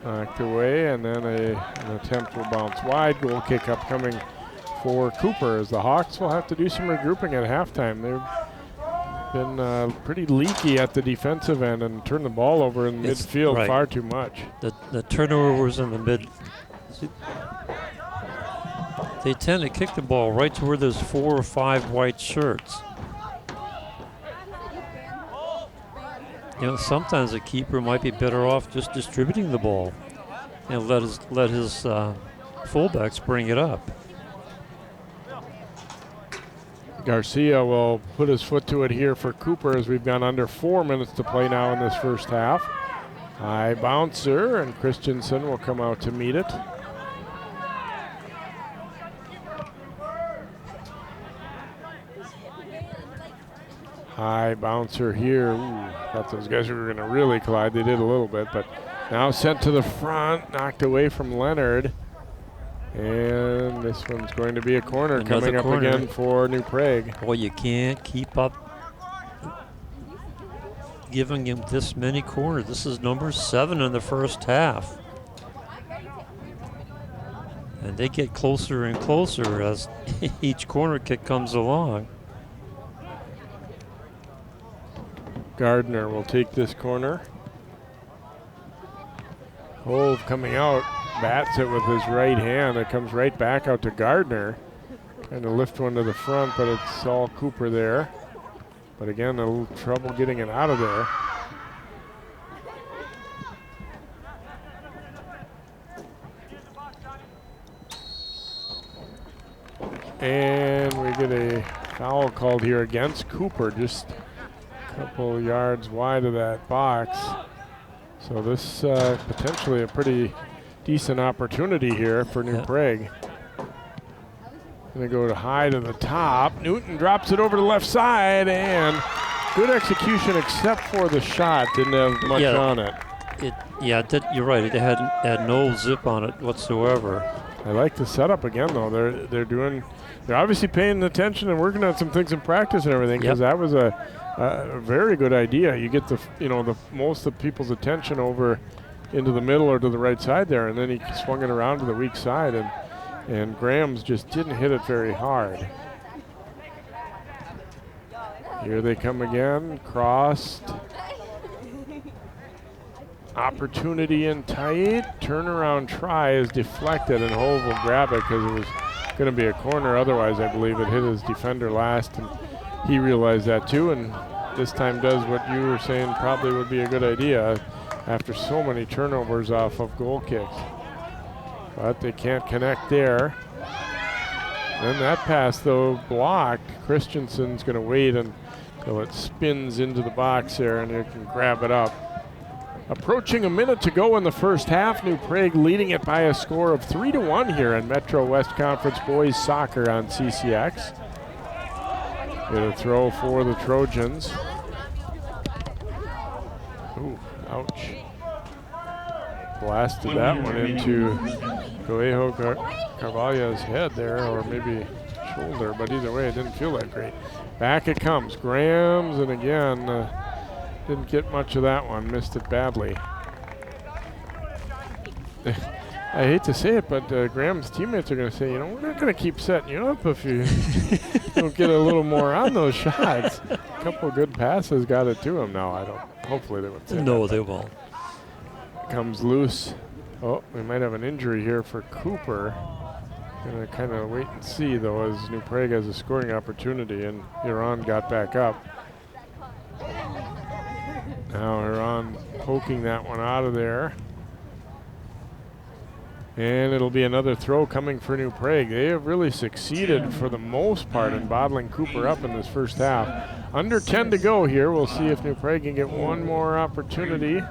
Knocked away, and then an attempt will bounce wide. Goal kick upcoming for Cooper, as the Hawks will have to do some regrouping at halftime. They've been pretty leaky at the defensive end and turned the ball over in midfield far too much. The turnovers in the mid. They tend to kick the ball right to where there's 4 or 5 white shirts. You know, sometimes a keeper might be better off just distributing the ball and let his fullbacks bring it up. Garcia will put his foot to it here for Cooper as we've gone under 4 minutes to play now in this first half. High bouncer, and Christensen will come out to meet it. High bouncer here. Ooh, thought those guys were going to really collide. They did a little bit, but now sent to the front, knocked away from Leonard. And this one's going to be a corner. Another coming up corner again for New Prague. Well, you can't keep up giving him this many corners. This is number 7 in the first half. And they get closer and closer as each corner kick comes along. Gardner will take this corner. Hove coming out, bats it with his right hand. It comes right back out to Gardner. Trying to lift one to the front, but it's all Cooper there. But again, a little trouble getting it out of there. And we get a foul called here against Cooper, just couple yards wide of that box. So this potentially a pretty decent opportunity here for New Prague. Gonna go to high to the top. Newton drops it over the left side, and good execution except for the shot. Didn't have much on it. You're right. It had no zip on it whatsoever. I like the setup again, though. They're obviously paying attention and working on some things in practice and everything, because that was a very good idea. You get the most of people's attention over into the middle or to the right side there, and then he swung it around to the weak side, and Graham's just didn't hit it very hard. Here they come again, crossed. Opportunity in tight. Turnaround try is deflected, and Hove will grab it because it was going to be a corner. Otherwise, I believe it hit his defender last, and he realized that too, and this time does what you were saying probably would be a good idea after so many turnovers off of goal kicks. But they can't connect there. And that pass, though, blocked. Christensen's going to wait until it spins into the box there, and you can grab it up. Approaching a minute to go in the first half. New Prague leading it by a score of 3-1 here in Metro West Conference Boys Soccer on CCX. Get a throw for the Trojans. Ooh, ouch. Blasted that one into Coelho Carvalho's head there, or maybe shoulder, but either way, it didn't feel that great. Back it comes. Grams, and again, didn't get much of that one. Missed it badly. I hate to say it, but Graham's teammates are going to say, we're not going to keep setting you up if you don't get a little more on those shots. A couple of good passes got it to him. No, hopefully they won't say No, that, they won't. Comes loose. Oh, we might have an injury here for Cooper. Going to kind of wait and see, though, as New Prague has a scoring opportunity, and Iran got back up. Now Iran poking that one out of there. And it'll be another throw coming for New Prague. They have really succeeded for the most part in bottling Cooper up in this first half. Under 10 to go here. We'll see if New Prague can get one more opportunity.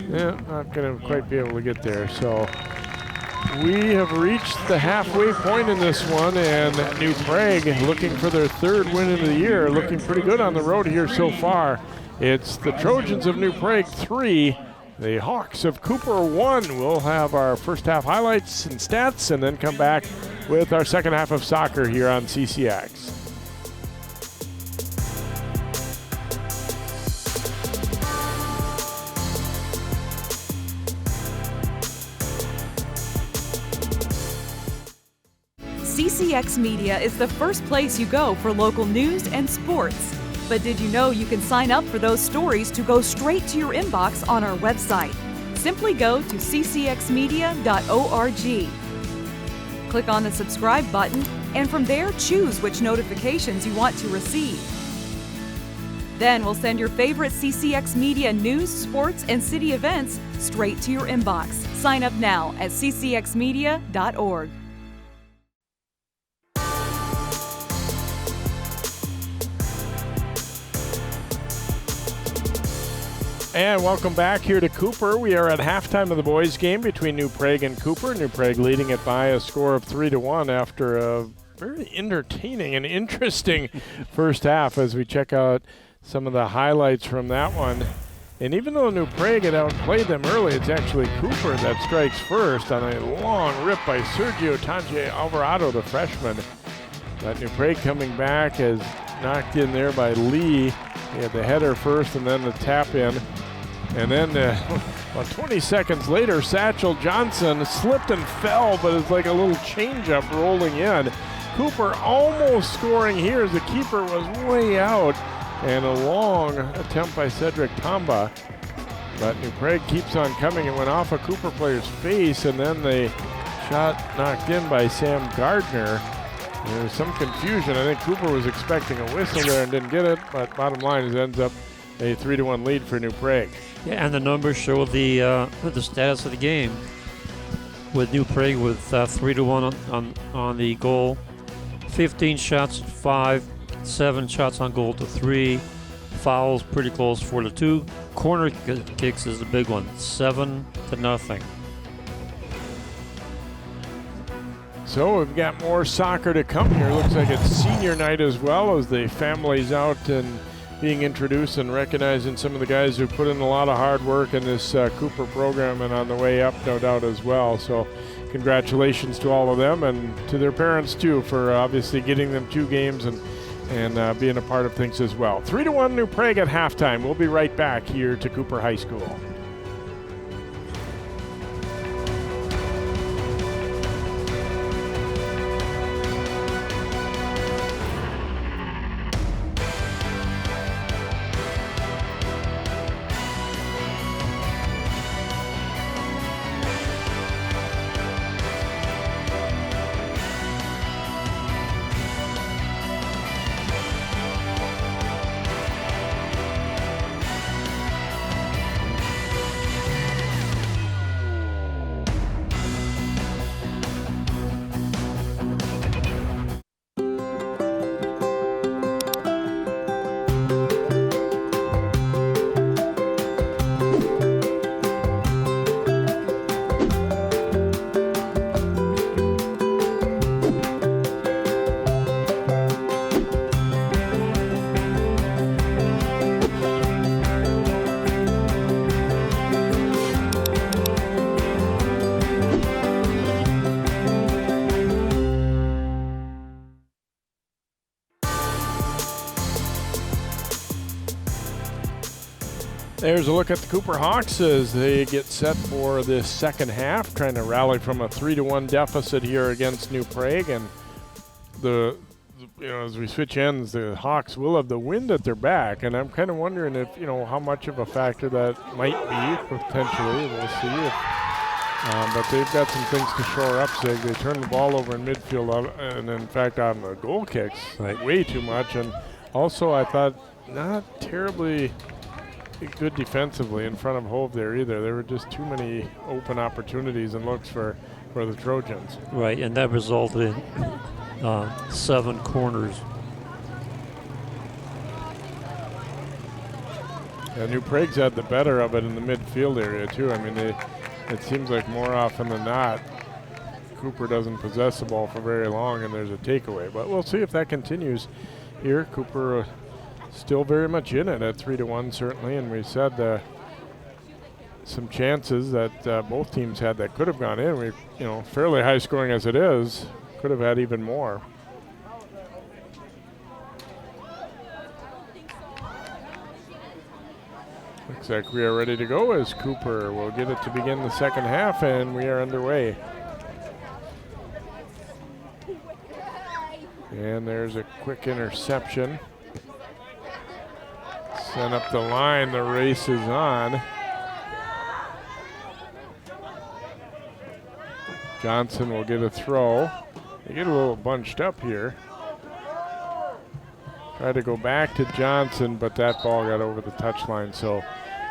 Not going to quite be able to get there. So we have reached the halfway point in this one, and New Prague looking for their 3rd win of the year. Looking pretty good on the road here so far. It's the Trojans of New Prague 3. The Hawks of Cooper 1. We'll have our first half highlights and stats and then come back with our second half of soccer here on CCX. CCX Media is the first place you go for local news and sports. But did you know you can sign up for those stories to go straight to your inbox on our website? Simply go to ccxmedia.org. Click on the subscribe button, and from there choose which notifications you want to receive. Then we'll send your favorite CCX Media news, sports, and city events straight to your inbox. Sign up now at ccxmedia.org. And welcome back here to Cooper. We are at halftime of the boys' game between New Prague and Cooper. New Prague leading it by a score of 3-1 after a very entertaining and interesting first half as we check out some of the highlights from that one. And even though New Prague had outplayed them early, it's actually Cooper that strikes first on a long rip by Sergio Tange Alvarado, the freshman. But New Prague coming back is knocked in there by Lee. He had the header first and then the tap in. And then about 20 seconds later, Satchel Johnson slipped and fell, but it's like a little changeup rolling in. Cooper almost scoring here as the keeper was way out. And a long attempt by Cedric Tamba. But New Prague keeps on coming. It went off a Cooper player's face, and then the shot knocked in by Sam Gardner. There was some confusion. I think Cooper was expecting a whistle there and didn't get it, but bottom line is it ends up a 3-1 lead for New Prague. Yeah, and the numbers show the status of the game with New Prague with 3-1 on the goal, 15 shots to 5, 7 shots on goal to 3, fouls pretty close 4-2, corner kicks is the big one, 7-0. So we've got more soccer to come here. Looks like it's senior night as well as the family's out and being introduced and recognizing some of the guys who put in a lot of hard work in this Cooper program and on the way up, no doubt, as well. So congratulations to all of them and to their parents, too, for obviously getting them 2 games and being a part of things as well. 3-1 New Prague at halftime. We'll be right back here to Cooper High School. There's a look at the Cooper Hawks as they get set for this second half, trying to rally from a 3-1 deficit here against New Prague. And as we switch ends, the Hawks will have the wind at their back, and I'm kind of wondering if how much of a factor that might be potentially. We'll see. But they've got some things to shore up. So they turn the ball over in midfield, and in fact on the goal kicks, way too much. And also, I thought not terribly good defensively in front of Hove there either. There were just too many open opportunities and looks for the Trojans. Right, and that resulted in 7 corners. And New Prague's had the better of it in the midfield area too. I mean, it seems like more often than not, Cooper doesn't possess the ball for very long and there's a takeaway. But we'll see if that continues here. Cooper still very much in it at 3-1 certainly, and we said some chances that both teams had that could have gone in. We, fairly high scoring as it is. could have had even more. Looks like we are ready to go as Cooper will get it to begin the second half, and we are underway. And there's a quick interception. Sent up the line, the race is on. Johnson will get a throw. They get a little bunched up here. Tried to go back to Johnson, but that ball got over the touchline. So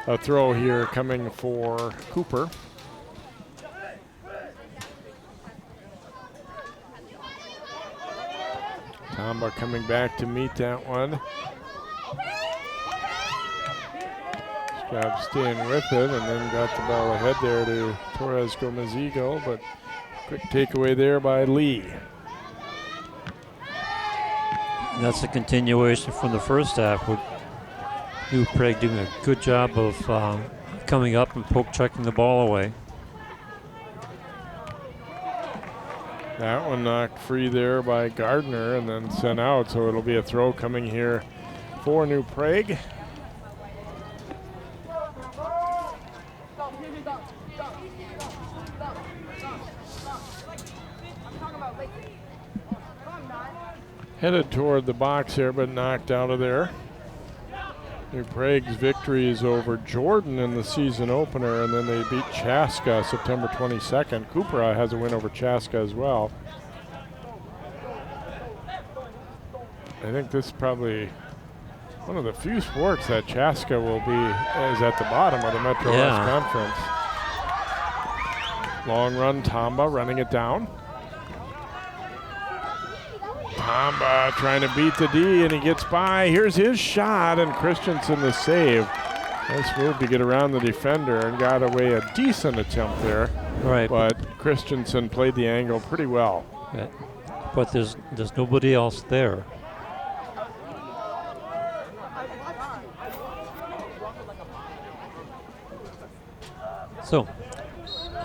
a throw here coming for Cooper. Tamba coming back to meet that one. Job staying with it, and then got the ball ahead there to Torres Gomez-Eagle, but quick takeaway there by Lee. And that's a continuation from the first half with New Prague doing a good job of coming up and poke checking the ball away. That one knocked free there by Gardner and then sent out, so it'll be a throw coming here for New Prague. Headed toward the box here, but knocked out of there. New Prague's victory is over Jordan in the season opener, and then they beat Chaska September 22nd. Cooper has a win over Chaska as well. I think this is probably one of the few sports that Chaska will be is at the bottom of the Metro West Conference. Long run, Tamba running it down. Tamba trying to beat the D, and he gets by. Here's his shot, and Christensen the save. Nice move to get around the defender and got away a decent attempt there. Right. But Christensen played the angle pretty well. Right. But there's nobody else there. So,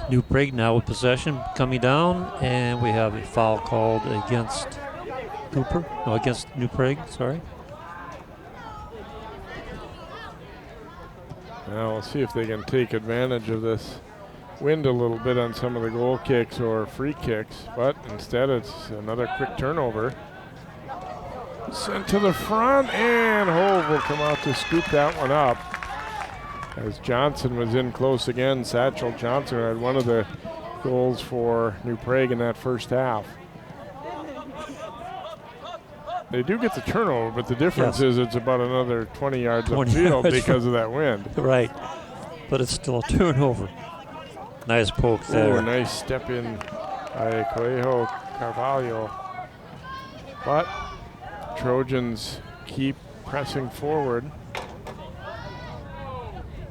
New Prague now with possession coming down, and we have a foul called against Cooper. No, against New Prague, sorry. Now we'll see if they can take advantage of this wind a little bit on some of the goal kicks or free kicks, but instead it's another quick turnover. Sent to the front, and Hove will come out to scoop that one up. As Johnson was in close again, Satchel Johnson had one of the goals for New Prague in that first half. They do get the turnover, but the difference is it's about another 20 yards upfield because of that wind. Right, but it's still a turnover. Nice poke there. Ooh, nice step in by Coelho Carvalho. But Trojans keep pressing forward.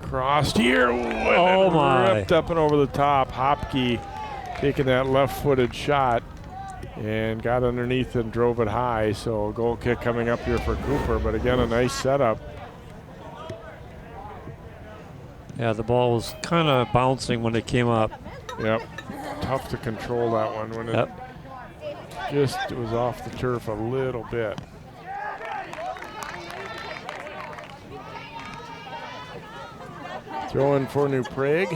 Crossed here. Ooh, and then ripped up and over the top. Hopke taking that left-footed shot and got underneath and drove it high. So a goal kick coming up here for Cooper, but again, a nice setup. Yeah, the ball was kind of bouncing when it came up. Yep, tough to control that one when it just was off the turf a little bit. Throw in for New Prague.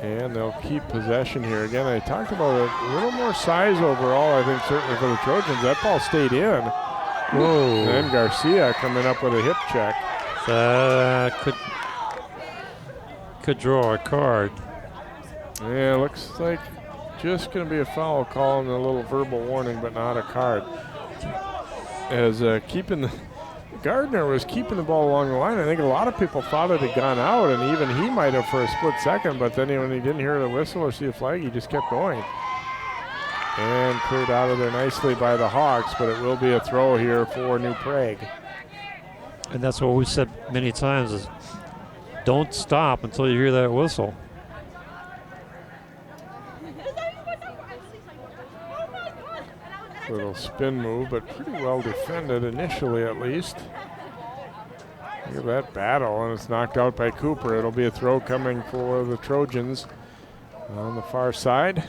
And they'll keep possession here. Again, I talked about a little more size overall, I think, certainly for the Trojans. That ball stayed in. Whoa. And then Garcia coming up with a hip check. That could draw a card. Yeah, looks like just going to be a foul call and a little verbal warning, but not a card. As Gardner was keeping the ball along the line. I think a lot of people thought it had gone out, and even he might have for a split second, but then when he didn't hear the whistle or see the flag, he just kept going. And cleared out of there nicely by the Hawks, but it will be a throw here for New Prague. And that's what we've said many times is don't stop until you hear that whistle. Little spin move, but pretty well defended initially at least. Look at that battle, and it's knocked out by Cooper. It'll be a throw coming for the Trojans on the far side.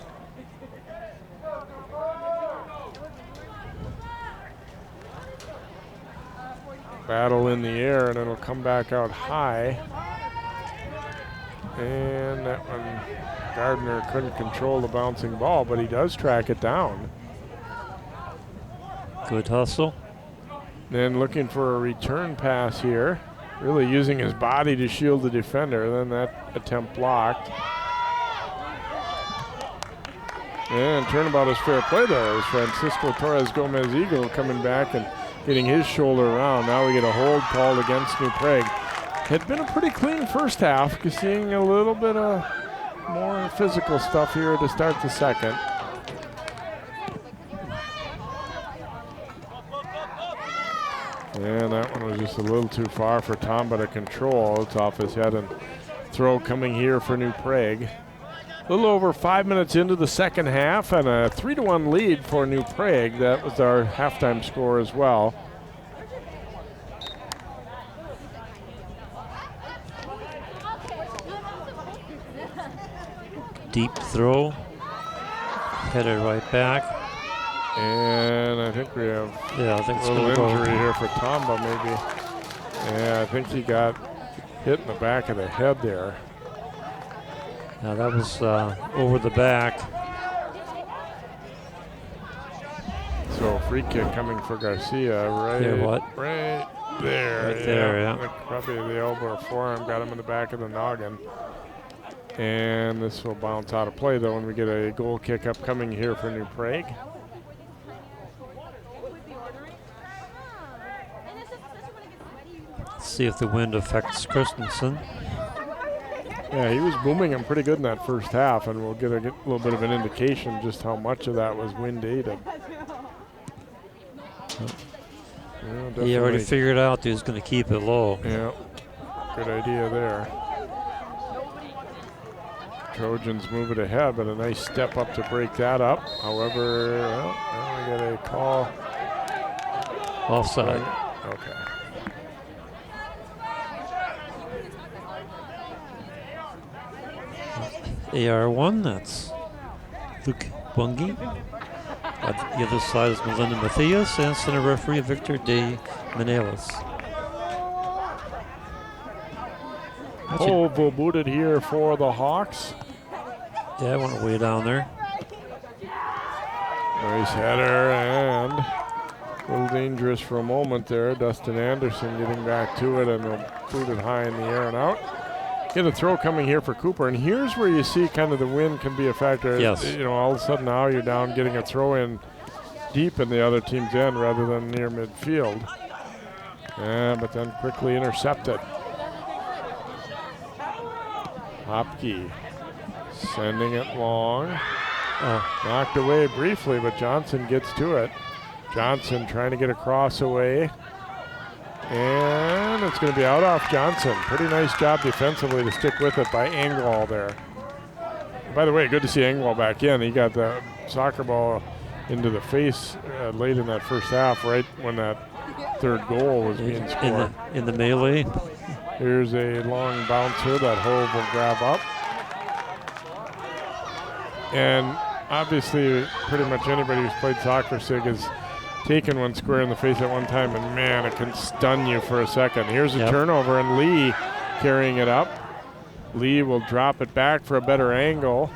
battle in the air, and it'll come back out high. And that one, Gardner couldn't control the bouncing ball, but he does track it down. Good hustle. Then looking for a return pass here, really using his body to shield the defender. Then that attempt blocked. And turnabout is fair play there. It was Francisco Torres Gomez Eagle coming back and getting his shoulder around. Now we get a hold called against New Prague. Had been a pretty clean first half, seeing a little bit of more physical stuff here to start the second. And that one was just a little too far for Tamba to control. It's off his head, and throw coming here for New Prague. A little over 5 minutes into the second half, and a 3-1 lead for New Prague. That was our halftime score as well. Deep throw. Headed right back. And I think we have it's a little gonna injury go. here for Tamba, maybe. Yeah, I think he got hit in the back of the head there. Now that was over the back. So free kick coming for Garcia, right? There, what? Right there. Right there, yeah. Like probably the elbow or forearm got him in the back of the noggin. And this will bounce out of play though when we get a goal kick upcoming here for New Prague. Let's see if the wind affects Christensen. Yeah, he was booming him pretty good in that first half, and we'll get a little bit of an indication just how much of that was wind aided. Yeah, He already figured out he was going to keep it low. Yeah, good idea there. Trojans move it ahead, but a nice step up to break that up. However, well, now we get a call. Offside. Okay. AR1, that's Luke Bungie. At the other side is Melinda Matthias and center referee Victor De Menelis. Hove booted here for the Hawks. Yeah, I went way down there. Nice header, and a little dangerous for a moment there. Dustin Anderson getting back to it, and they'll boot it high in the air and out. Get a throw coming here for Cooper, and here's where you see kind of the wind can be a factor. Yes. You know, all of a sudden now you're down getting a throw in deep in the other team's end rather than near midfield. But then quickly intercepted. Hopke sending it long. Knocked away briefly, but Johnson gets to it. Johnson trying to get a cross away. And it's going to be out off Johnson. Pretty nice job defensively to stick with it by Engwall there. By the way, good to see Engwall back in. He got the soccer ball into the face late in that first half, right when that third goal was being scored. In the melee. Here's a long bouncer that Hove will grab up. And obviously, pretty much anybody who's played soccer, Sig, has taken one square in the face at one time, and man, it can stun you for a second. Here's a turnover, and Lee carrying it up. Lee will drop it back for a better angle.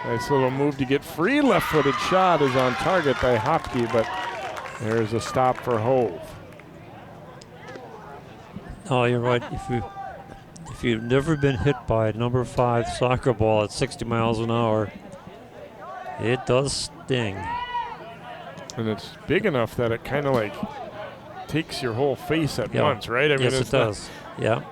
Nice little move to get free. Left-footed shot is on target by Hopke, but there's a stop for Hove. Oh, you're right. If you've never been hit by a number 5 soccer ball at 60 miles an hour, it does sting. And it's big enough that it kind of like takes your whole face at once, right? I mean, yes, it does. Yeah.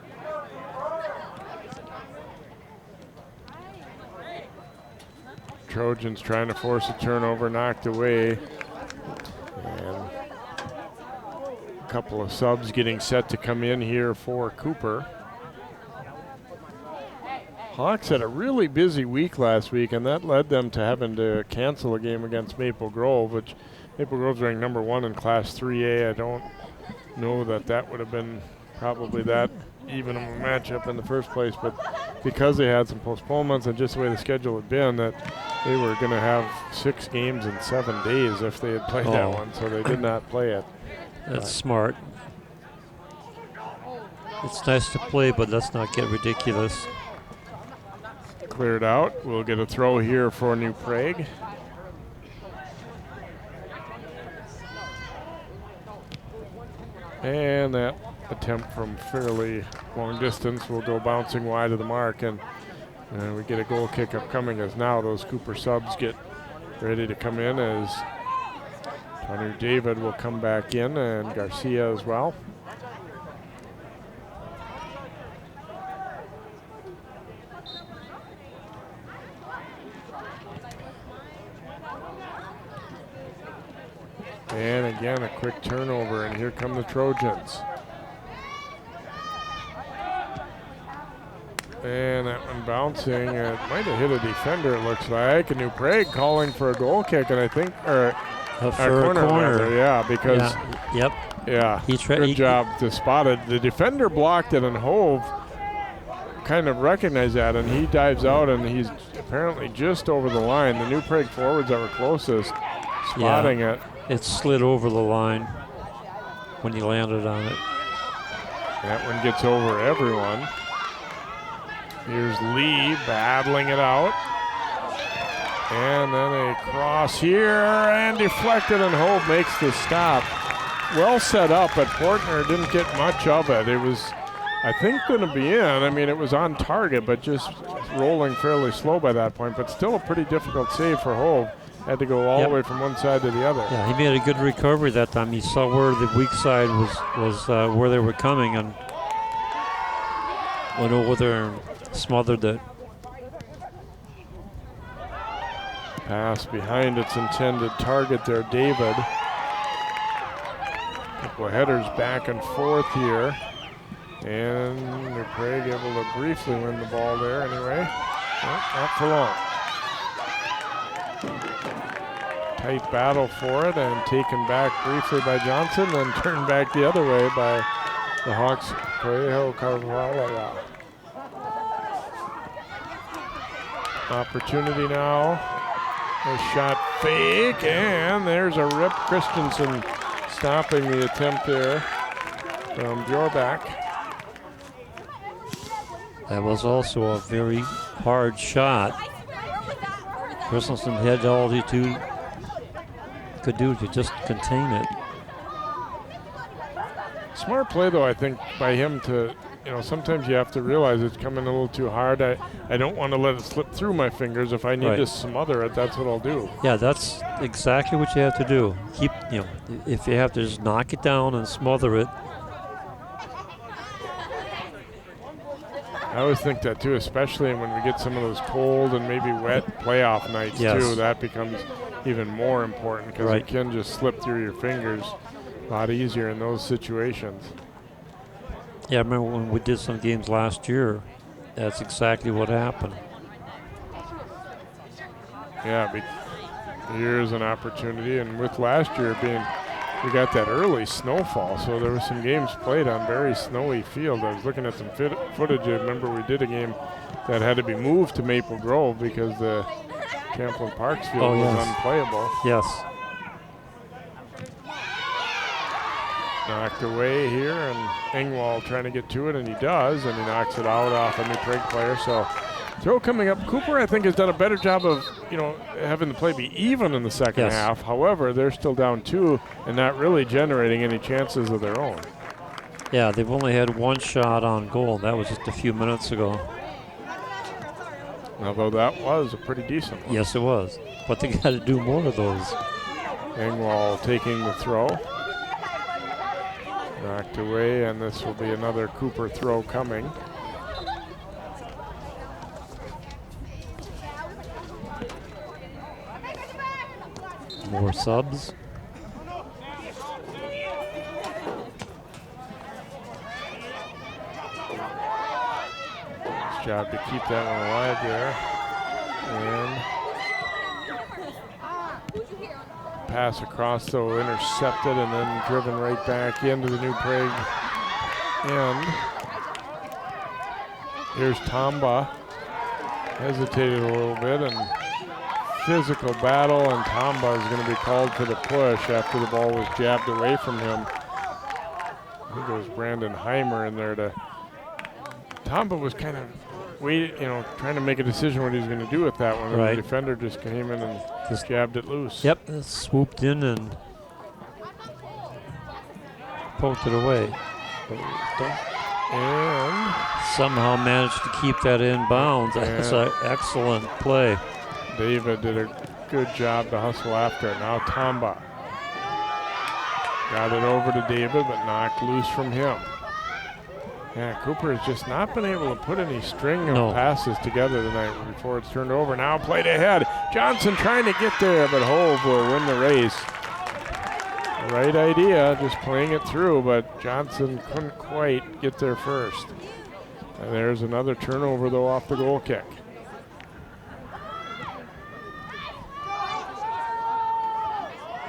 Trojans trying to force a turnover, knocked away. And a couple of subs getting set to come in here for Cooper. Hawks had a really busy week last week, and that led them to having to cancel a game against Maple Grove, which Maple Grove's ranked number 1 in Class 3A. I don't know that would have been probably that even of a matchup in the first place, but because they had some postponements and just the way the schedule had been, that they were going to have 6 games in 7 days if they had played that one, so they did not play it. That's smart. It's nice to play, but let's not get ridiculous. Cleared out. We'll get a throw here for New Prague. And that attempt from fairly long distance will go bouncing wide of the mark, and we get a goal kick upcoming as now those Cooper subs get ready to come in as Hunter David will come back in and Garcia as well. And again, a quick turnover, and here come the Trojans. And that one bouncing. It might have hit a defender, it looks like. And New Prague calling for a goal kick, and I think, or a corner. Rather, yeah, because, good job to spot it. The defender blocked it, and Hove kind of recognized that, and he dives out, and he's apparently just over the line. The New Prague forwards that were closest spotting it. It slid over the line when he landed on it. That one gets over everyone. Here's Lee battling it out. And then a cross here and deflected, and Hove makes the stop. Well set up, but Portner didn't get much of it. It was, I think, going to be in. I mean, it was on target, but just rolling fairly slow by that point. But still a pretty difficult save for Hove. Had to go all the way from one side to the other. Yeah, he made a good recovery that time. He saw where the weak side was where they were coming, and went over there and smothered it. Pass behind its intended target there, David. Couple of headers back and forth here. And New Prague able to briefly win the ball there anyway. Well, not for long. Tight battle for it, and taken back briefly by Johnson, then turned back the other way by the Hawks. Correjo Carvalho. Opportunity now. A shot fake, and there's a rip. Christensen stopping the attempt there from Bjorbak. That was also a very hard shot. Christensen had all he could do to just contain it. Smart play, though, I think, by him to, sometimes you have to realize it's coming a little too hard. I don't want to let it slip through my fingers. If I need to smother it, that's what I'll do. Yeah, that's exactly what you have to do. Keep, if you have to just knock it down and smother it. I always think that, too, especially when we get some of those cold and maybe wet playoff nights, too. That becomes even more important because it can just slip through your fingers a lot easier in those situations. Yeah, I remember when we did some games last year, that's exactly what happened. Yeah, here's an opportunity, and with last year we got that early snowfall, so there were some games played on very snowy field. I was looking at some footage. I remember we did a game that had to be moved to Maple Grove because the Champlain Parks field was unplayable. Yes. Knocked away here, and Engwall trying to get to it, and he does, and he knocks it out off a New Prague player. So throw coming up. Cooper, I think, has done a better job of, having the play be even in the second half. However, they're still down 2 and not really generating any chances of their own. Yeah, they've only had one shot on goal. That was just a few minutes ago. Although that was a pretty decent one. Yes, it was. But they got to do more of those. Engwall taking the throw. Knocked away, and this will be another Cooper throw coming. More subs. Nice job to keep that one alive there. And pass across, though, intercepted and then driven right back into the New Prague end. Here's Tamba. Hesitated a little bit, and physical battle, and Tamba is going to be called for the push after the ball was jabbed away from him. I think it was Brandon Heimer in there to Tomba was kind of trying to make a decision what he was going to do with that one. And Right. the defender just came in and Just jabbed it loose. Yep, swooped in and poked it away. And Somehow managed to keep that in bounds. That's an excellent play. David did a good job to hustle after it. Now Tomba got it over to David, but knocked loose from him. Yeah, Cooper has just not been able to put any string of passes together tonight before it's turned over. Now played ahead. Johnson trying to get there, but Hove will win the race. Right idea, just playing it through, but Johnson couldn't quite get there first. And there's another turnover, though, off the goal kick.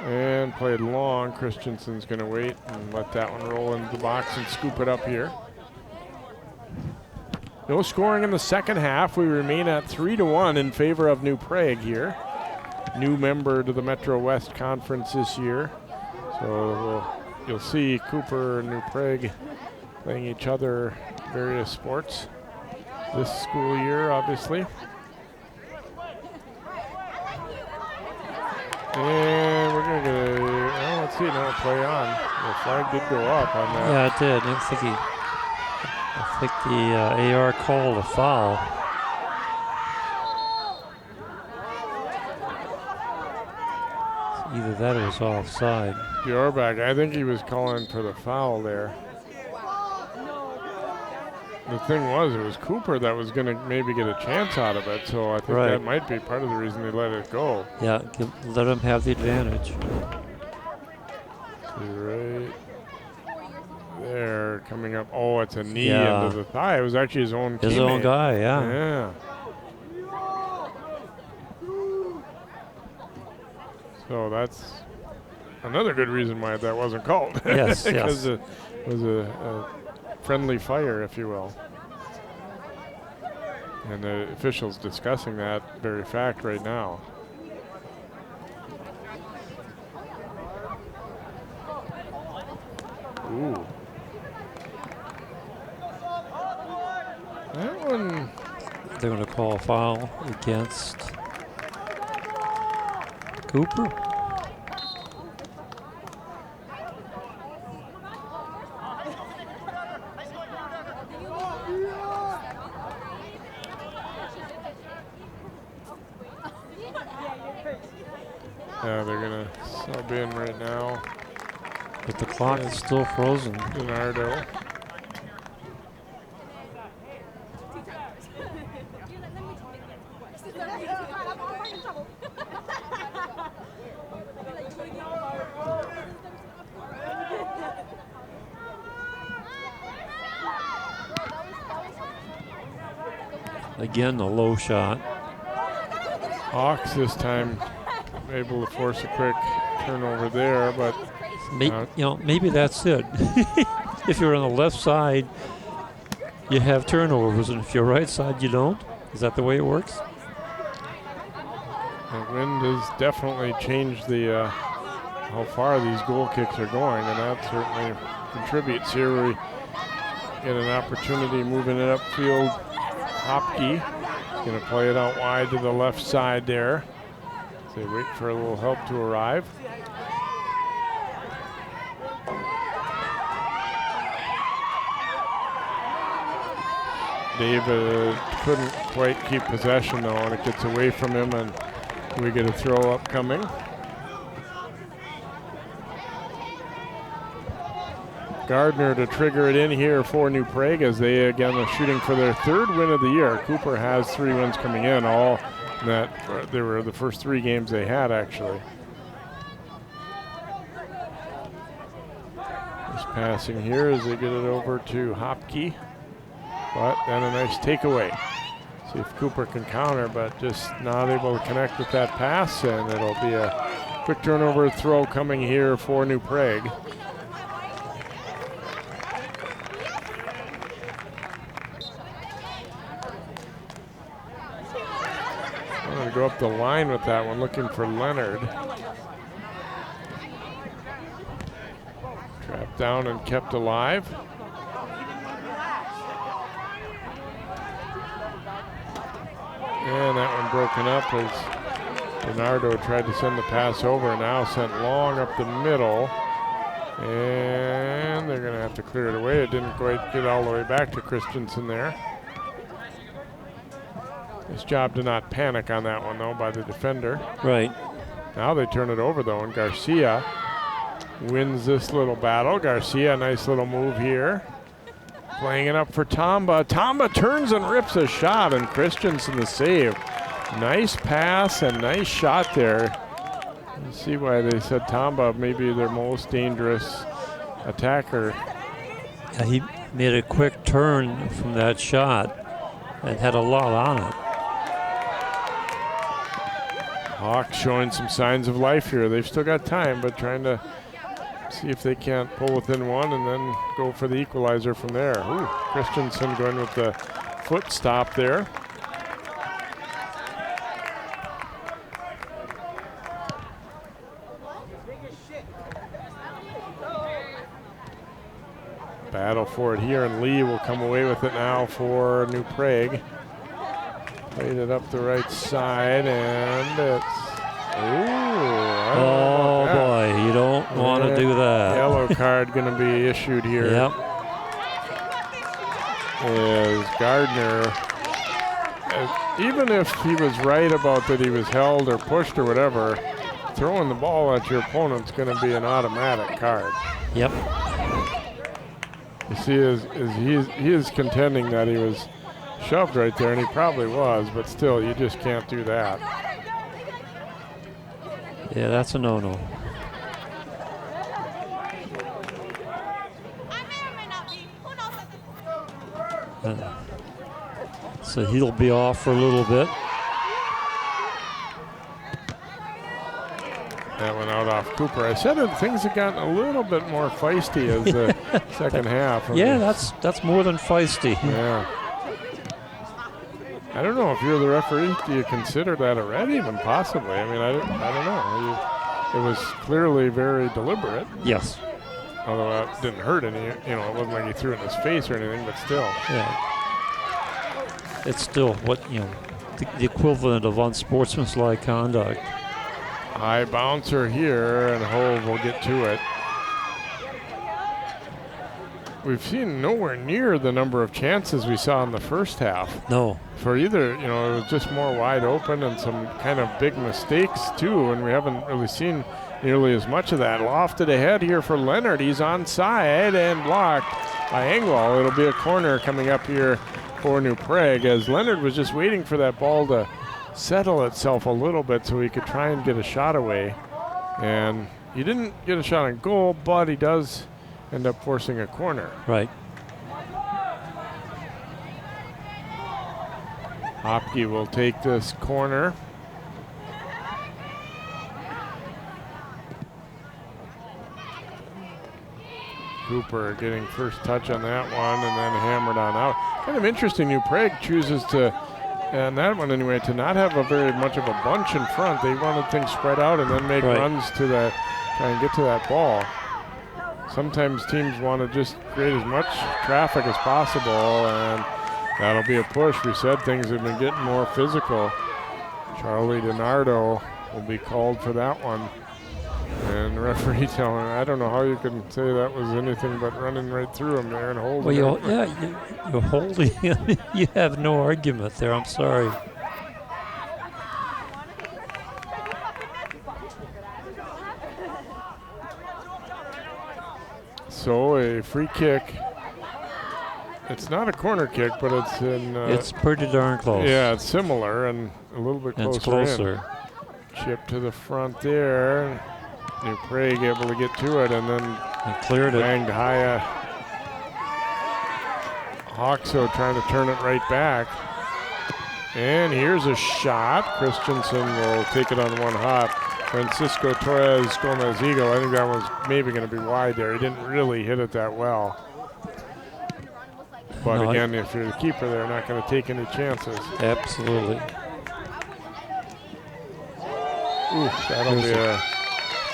And played long. Christensen's going to wait and let that one roll into the box and scoop it up here. No scoring in the second half. We remain at 3-1 in favor of New Prague here. New member to the Metro West Conference this year. So you'll see Cooper and New Prague playing each other various sports this school year, obviously. And we're going to get let's see, no play on. The flag did go up on that. Yeah, it did. I think the AR called a foul. Either that or it's offside. Bjorback, I think he was calling for the foul there. The thing was, it was Cooper that was going to maybe get a chance out of it, so I think that might be part of the reason they let it go. Yeah, let him have the advantage. Right there, coming up. Oh, it's a knee Yeah. into the thigh. It was actually his own His teammate. own guy, yeah. Yeah. So that's another good reason why that wasn't called. Yes, because yes. it was a friendly fire, if you will. And the officials discussing that very fact right now. Ooh. That one. They're going to call a foul against Cooper. Yeah, they're going to sub in right now. But the clock is still frozen. Leonardo. Again, a low shot. Hawks this time able to force a quick turnover there, but Maybe that's it. If you're on the left side, you have turnovers, and if you're right side, you don't. Is that the way it works? the wind has definitely changed the how far these goal kicks are going, and that certainly contributes. Here we get an opportunity moving it upfield. Hopke is going to play it out wide to the left side there. So they wait for a little help to arrive. David couldn't quite keep possession though, and it gets away from him, and we get a throw up coming. Gardner to trigger it in here for New Prague as they again are shooting for their third win of the year. Cooper has 3 wins coming in, all that they were the first 3 games they had actually. Just passing here as they get it over to Hopke, but then a nice takeaway. See if Cooper can counter, but just not able to connect with that pass, and it'll be a quick turnover throw coming here for New Prague. I'm going to go up the line with that one, looking for Leonard. Trapped down and kept alive. And that one broken up as Bernardo tried to send the pass over, now sent long up the middle. And they're going to have to clear it away. It didn't quite get all the way back to Christensen there. His job to not panic on that one, though, by the defender. Right. Now they turn it over, though, and Garcia wins this little battle. Garcia, nice little move here. Playing it up for Tamba. Tamba turns and rips a shot, and Christensen the save. Nice pass and nice shot there. You see why they said Tamba may be their most dangerous attacker. Yeah, he made a quick turn from that shot and had a lot on it. Hawks showing some signs of life here. They've still got time, but trying to see if they can't pull within one and then go for the equalizer from there. Ooh, Christensen going with the foot stop there. Battle for it here, and Lee will come away with it now for New Prague. Played it up the right side, and it's... Oh boy, you don't want to do that. Yellow card going to be issued here. Yep. As Gardner, even if he was right about that he was held or pushed or whatever, throwing the ball at your opponent's going to be an automatic card. Yep. You see, he is contending that he was shoved right there, and he probably was, but still, you just can't do that. Yeah, that's a no-no. So he'll be off for a little bit. That went out off Cooper. I said that things have gotten a little bit more feisty as the second half. Yeah, that's more than feisty. Yeah. I don't know if you're the referee. Do you consider that a red even? Possibly. I mean, I don't know. It was clearly very deliberate. Yes. Although it didn't hurt any. You know, it wasn't like he threw it in his face or anything, but still. Yeah. It's still what, the equivalent of unsportsmanlike conduct. High bouncer here, and Hove will get to it. We've seen nowhere near the number of chances we saw in the first half. No. For either, it was just more wide open and some kind of big mistakes too, and we haven't really seen nearly as much of that. Lofted ahead here for Leonard. He's onside and blocked by Engwall. It'll be a corner coming up here for New Prague, as Leonard was just waiting for that ball to settle itself a little bit so he could try and get a shot away. And he didn't get a shot on goal, but he does end up forcing a corner. Right. Hopke will take this corner. Cooper getting first touch on that one and then hammered on out. Kind of interesting, New Prague chooses to, and that one anyway, to not have a very much of a bunch in front. They wanted things spread out and then make runs to the, try and get to that ball. Sometimes teams want to just create as much traffic as possible, and that'll be a push. We said things have been getting more physical. Charlie DiNardo will be called for that one. And the referee telling him, I don't know how you can say that was anything but running right through him there and holding him. You're holding him. You have no argument there. I'm sorry. So a free kick. It's not a corner kick, but it's in. It's pretty darn close. Yeah, it's similar and a little bit closer. It's closer. In. Chip to the front there. New Prague able to get to it, and then cleared it. Banged high. Osseo trying to turn it right back. And here's a shot. Christensen will take it on one hop. Francisco Torres Gomez Eagle. I think that was maybe going to be wide there. He didn't really hit it that well. But no, again, if you're the keeper, they're not going to take any chances. Absolutely. Ooh, that'll be a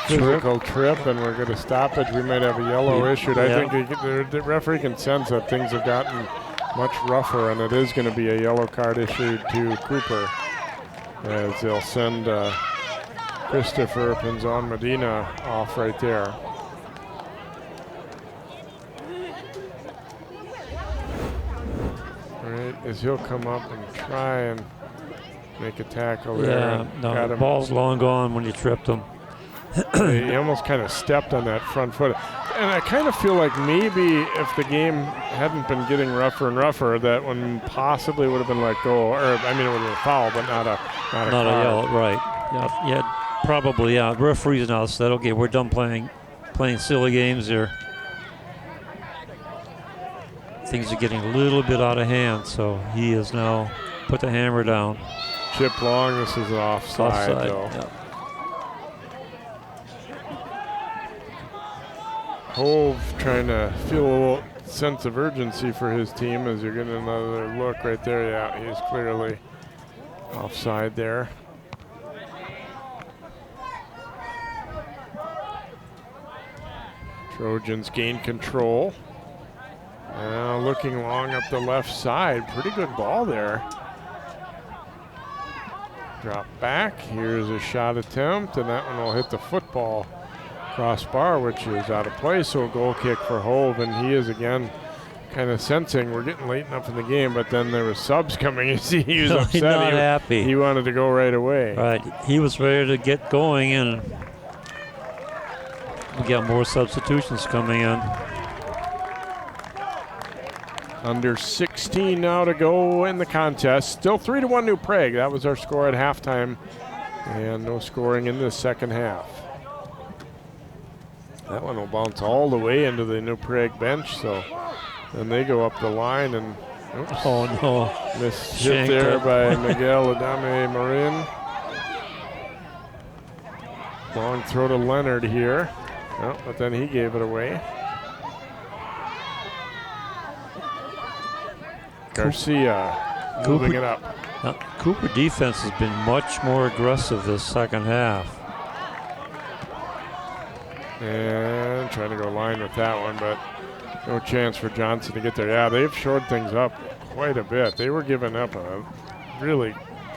physical trip, and we're going to stop it. We might have a yellow issued. I think the referee can sense that things have gotten much rougher, and it is going to be a yellow card issued to Cooper as they'll send Christopher Pinzon Medina off right there. All right, as he'll come up and try and make a tackle there. Yeah, no, the ball's long gone when you tripped him. He almost kind of stepped on that front foot. And I kind of feel like maybe if the game hadn't been getting rougher and rougher, that one possibly would have been let go. Or, I mean, it would have been a foul, but not a yellow, right. Yeah, probably, yeah. Referees now said, okay, we're done playing silly games here. Things are getting a little bit out of hand, so he has now put the hammer down. Chip long, this is offside though. Yeah. Hove trying to feel a little sense of urgency for his team as you're getting another look right there. Yeah, he's clearly offside there. Trojans gain control. Now looking long up the left side. Pretty good ball there. Drop back. Here's a shot attempt, and that one will hit the football crossbar, which is out of play. So a goal kick for Hove, and he is again kind of sensing we're getting late enough in the game, but then there were subs coming. You see, he was upset. He's not happy. He wanted to go right away. Right. He was ready to get going, and we got more substitutions coming in. Under 16 now to go in the contest. Still 3-1 New Prague. That was our score at halftime, and no scoring in the second half. That one will bounce all the way into the New Prague bench, so then they go up the line and oops, oh no, missed hit there by Miguel Adame Marin. Long throw to Leonard here, oh, but then he gave it away. Garcia moving it up. Cooper defense has been much more aggressive this second half. And trying to go line with that one, but no chance for Johnson to get there. Yeah, they've shored things up quite a bit. They were giving up a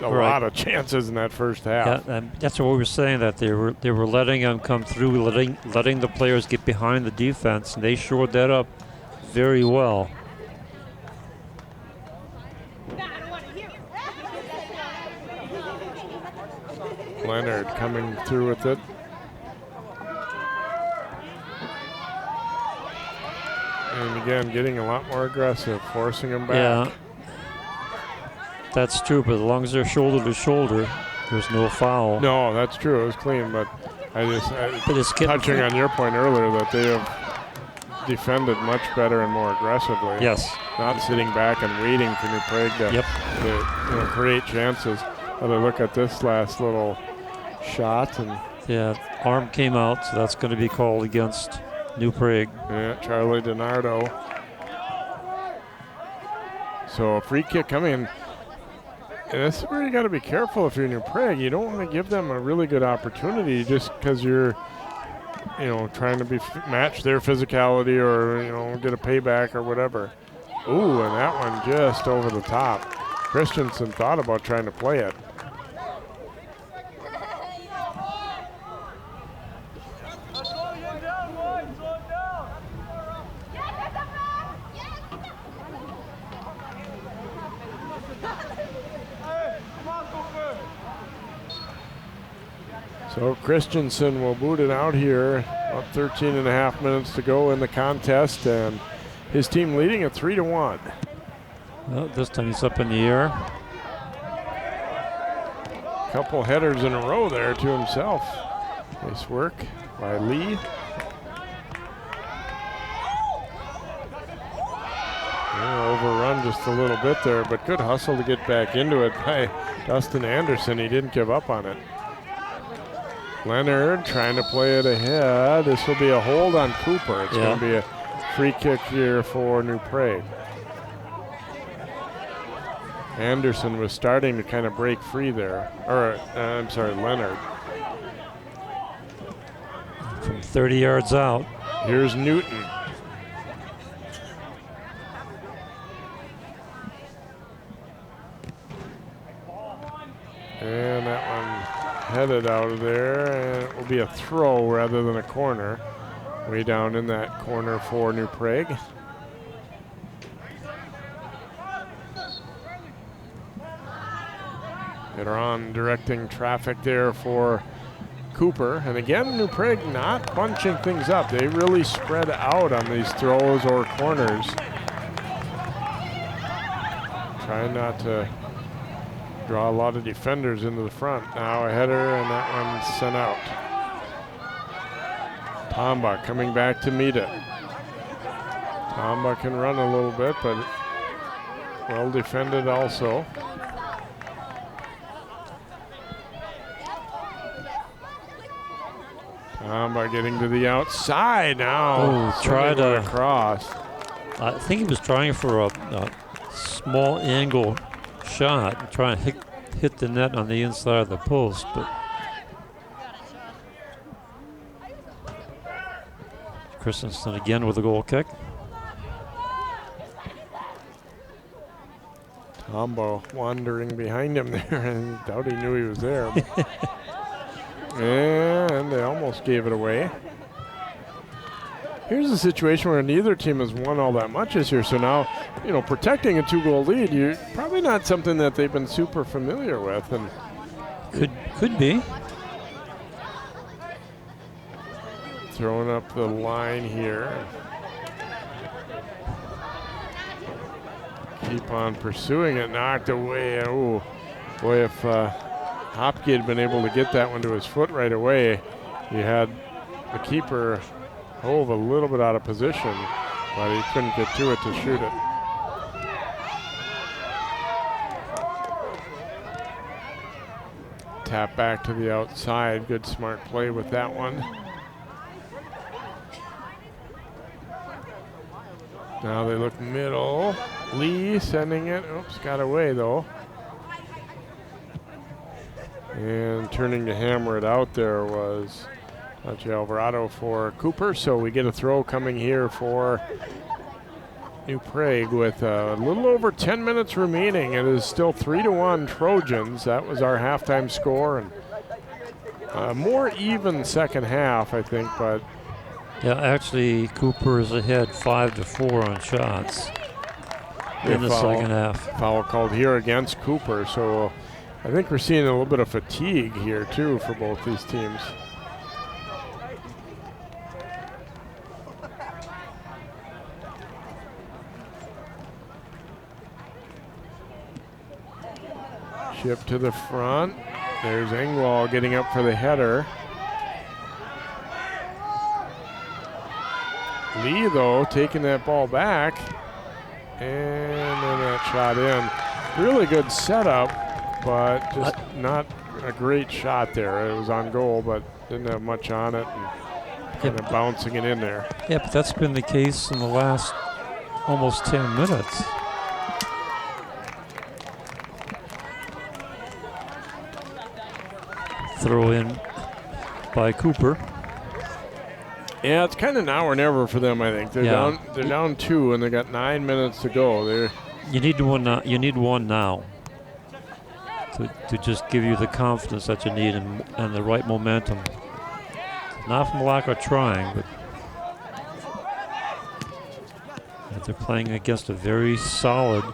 lot of chances in that first half. Yeah, that's what we were saying, that they were letting them come through, letting the players get behind the defense, and they shored that up very well. Leonard coming through with it. And again, getting a lot more aggressive, forcing him back. Yeah, that's true, but as long as they're shoulder to shoulder, there's no foul. No, that's true. It was clean, but touching on your point earlier that they have defended much better and more aggressively. Yes. Not sitting back and waiting for New Prague to create chances. But I look at this last little shot, and yeah, arm came out, so that's going to be called against New Prague. Yeah, Charlie DiNardo. So a free kick coming in. And this is where you got to be careful if you're New Prague. You don't want to give them a really good opportunity just because you're, trying to match their physicality or, get a payback or whatever. Ooh, and that one just over the top. Christensen thought about trying to play it. So Christensen will boot it out here. About 13 and a half minutes to go in the contest, and his team leading at 3-1. Well, this time he's up in the air. Couple headers in a row there to himself. Nice work by Lee. Overrun just a little bit there, but good hustle to get back into it by Dustin Anderson. He didn't give up on it. Leonard trying to play it ahead. This will be a hold on Cooper. It's going to be a free kick here for New Prague. Anderson was starting to kind of break free there. Leonard. From 30 yards out. Here's Newton. headed out of there, and it will be a throw rather than a corner. Way down in that corner for New Prague. They're on directing traffic there for Cooper. And again, New Prague not bunching things up. They really spread out on these throws or corners. Trying not to draw a lot of defenders into the front. Now a header, and that one's sent out. Tomba coming back to meet it. Tomba can run a little bit, but well defended also. Tomba getting to the outside now. Tried to across. I think he was trying for a small angle shot, trying to hit the net on the inside of the post, but Christensen again with a goal kick. Tomba wandering behind him there, and doubt he knew he was there. And they almost gave it away. Here's a situation where neither team has won all that much this year, so now, you know, protecting a 2-goal lead, you're probably not something that they've been super familiar with. And could be. Throwing up the line here. Keep on pursuing it, knocked away. Oh, boy, if Hopke had been able to get that one to his foot right away, you had the keeper Hove a little bit out of position, but he couldn't get to it to shoot it. Tap back to the outside. Good smart play with that one. Now they look middle. Lee sending it. Oops, got away though. And turning to hammer it out there was Alvarado for Cooper. So we get a throw coming here for New Prague with a little over 10 minutes remaining. It is still 3-1 Trojans. That was our halftime score, and a more even second half, I think. But yeah, actually Cooper is ahead 5-4 on shots in the second half. Foul called here against Cooper. So I think we're seeing a little bit of fatigue here too for both these teams. Chip to the front. There's Engwall getting up for the header. Lee, though, taking that ball back. And then that shot in. Really good setup, but just not a great shot there. It was on goal, but didn't have much on it. And kind of bouncing it in there. Yeah, but that's been the case in the last almost 10 minutes. Throw in by Cooper. Yeah, it's kind of now or never for them, I think. They're down 2 and they got 9 minutes to go. You need one now. You need one now to just give you the confidence that you need and the right momentum. Not from lack of trying, but they're playing against a very solid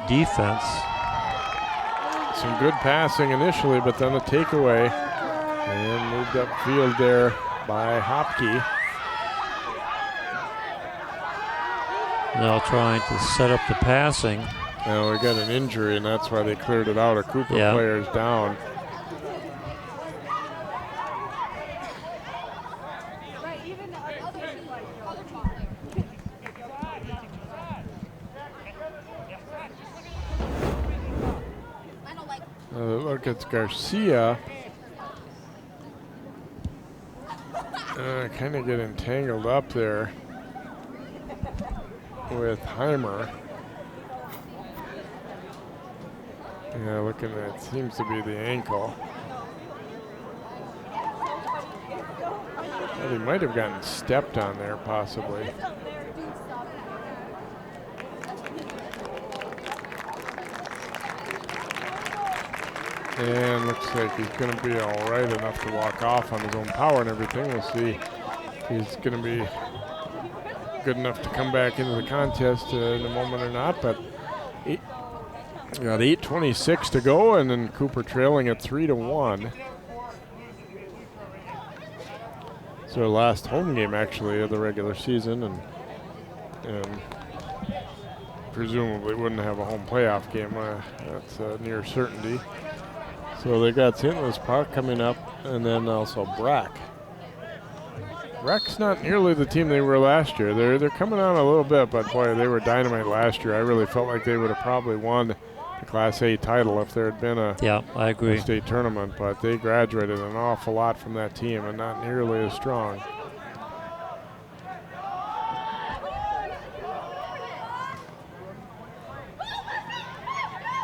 defense. Some good passing initially, but then a takeaway. And moved upfield there by Hopke. Now trying to set up the passing. Now we got an injury, and that's why they cleared it out. A Cooper player's down. Look, it's Garcia. Kind of get entangled up there with Heimer. Yeah, looking at it, seems to be the ankle. Well, he might have gotten stepped on there, possibly. And looks like he's going to be all right enough to walk off on his own power and everything. We'll see if he's going to be good enough to come back into the contest in a moment or not. But got 8:26 to go, and then Cooper trailing at 3-1. It's their last home game, actually, of the regular season, and presumably wouldn't have a home playoff game. That's a near certainty. So they got St. Louis Park coming up, and then also Brack. Brack's not nearly the team they were last year. They're coming on a little bit, but boy, they were dynamite last year. I really felt like they would have probably won the Class A title if there had been a I agree. state tournament, but they graduated an awful lot from that team and not nearly as strong.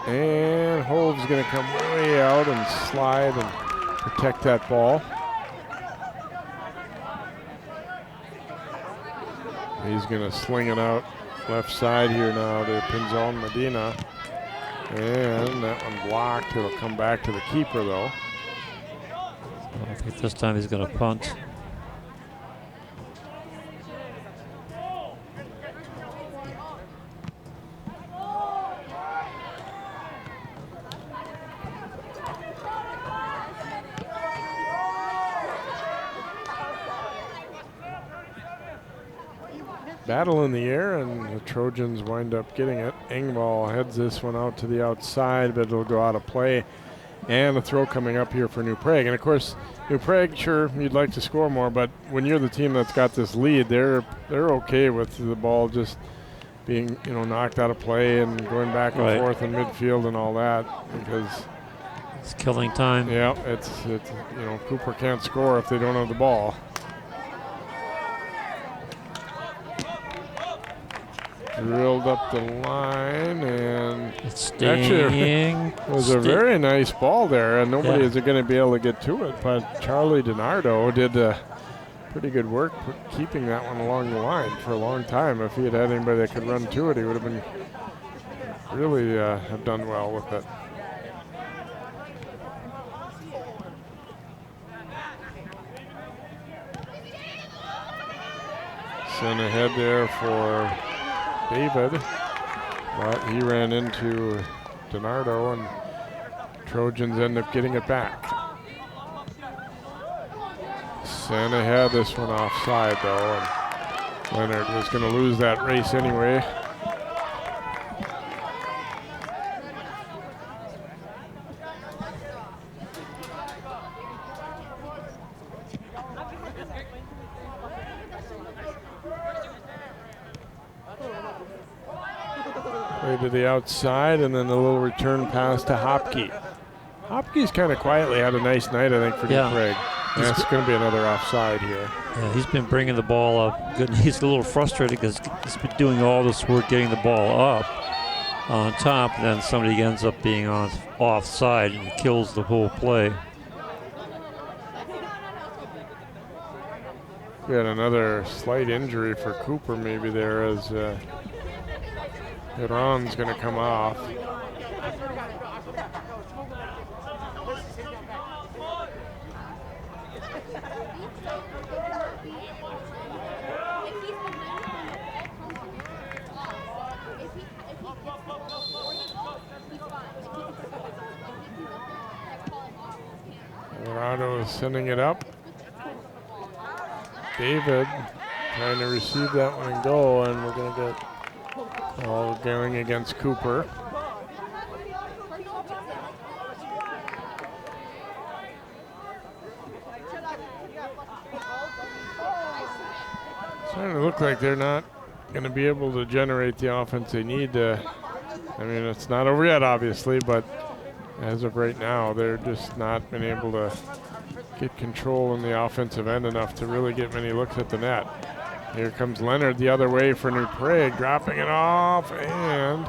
And Hove's going to come way out and slide and protect that ball. He's going to sling it out left side here now to Pinzon Medina. And that one blocked. It'll come back to the keeper, though. I think this time he's going to punt. Battle in the air, and the Trojans wind up getting it. Engvall heads this one out to the outside, but it'll go out of play. And a throw coming up here for New Prague. And of course, New Prague, sure, you'd like to score more, but when you're the team that's got this lead, they're okay with the ball just being, knocked out of play and going back and forth in midfield and all that, because it's killing time. Yeah, it's Cooper can't score if they don't have the ball. Drilled up the line, and it's actually it was a very nice ball there, and nobody is going to be able to get to it. But Charlie DiNardo did pretty good work keeping that one along the line for a long time. If he had had anybody that could run to it, he would have been really have done well with it. Sent ahead there for David, but he ran into DiNardo, and Trojans end up getting it back. Sent ahead, this one offside though, and Leonard was going to lose that race anyway. To the outside, and then a little return pass to Hopke. Hopke's kind of quietly had a nice night, I think, for New Prague. That's going to be another offside here. Yeah, he's been bringing the ball up. Good. He's a little frustrated because he's been doing all this work getting the ball up on top, and then somebody ends up being on offside and kills the whole play. We had another slight injury for Cooper maybe there, as Iran's going to come off. Colorado is sending it up. David trying to receive that one and go, and we're going to get all going against Cooper. Starting to look like they're not going to be able to generate the offense they need to. I mean, it's not over yet, obviously, but as of right now, they're just not been able to get control in the offensive end enough to really get many looks at the net. Here comes Leonard the other way for New Prague, dropping it off and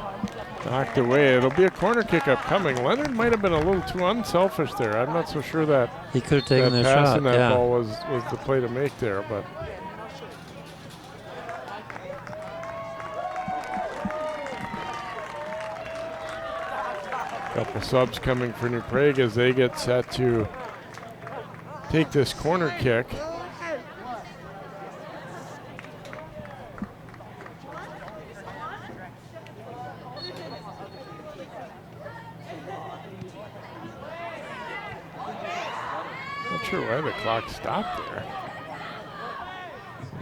knocked away. It'll be a corner kick upcoming. Leonard might have been a little too unselfish there. I'm not so sure that he could have taken the shot. Passing that ball was the play to make there, but. Couple subs coming for New Prague as they get set to take this corner kick. Not sure why the clock stopped there.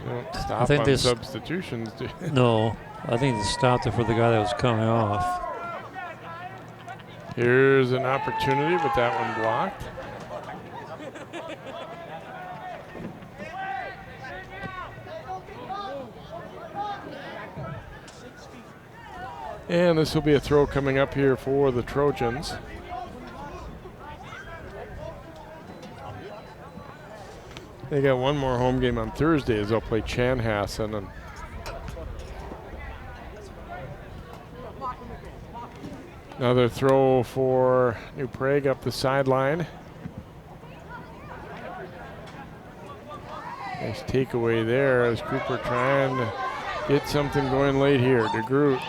You don't stop think on they substitutions, do you? No, I think they stopped it for the guy that was coming off. Here's an opportunity, but that one blocked. And this will be a throw coming up here for the Trojans. They got one more home game on Thursday as they'll play Chanhassen. And another throw for New Prague up the sideline. Nice takeaway there as Cooper trying to get something going late here. DeGroot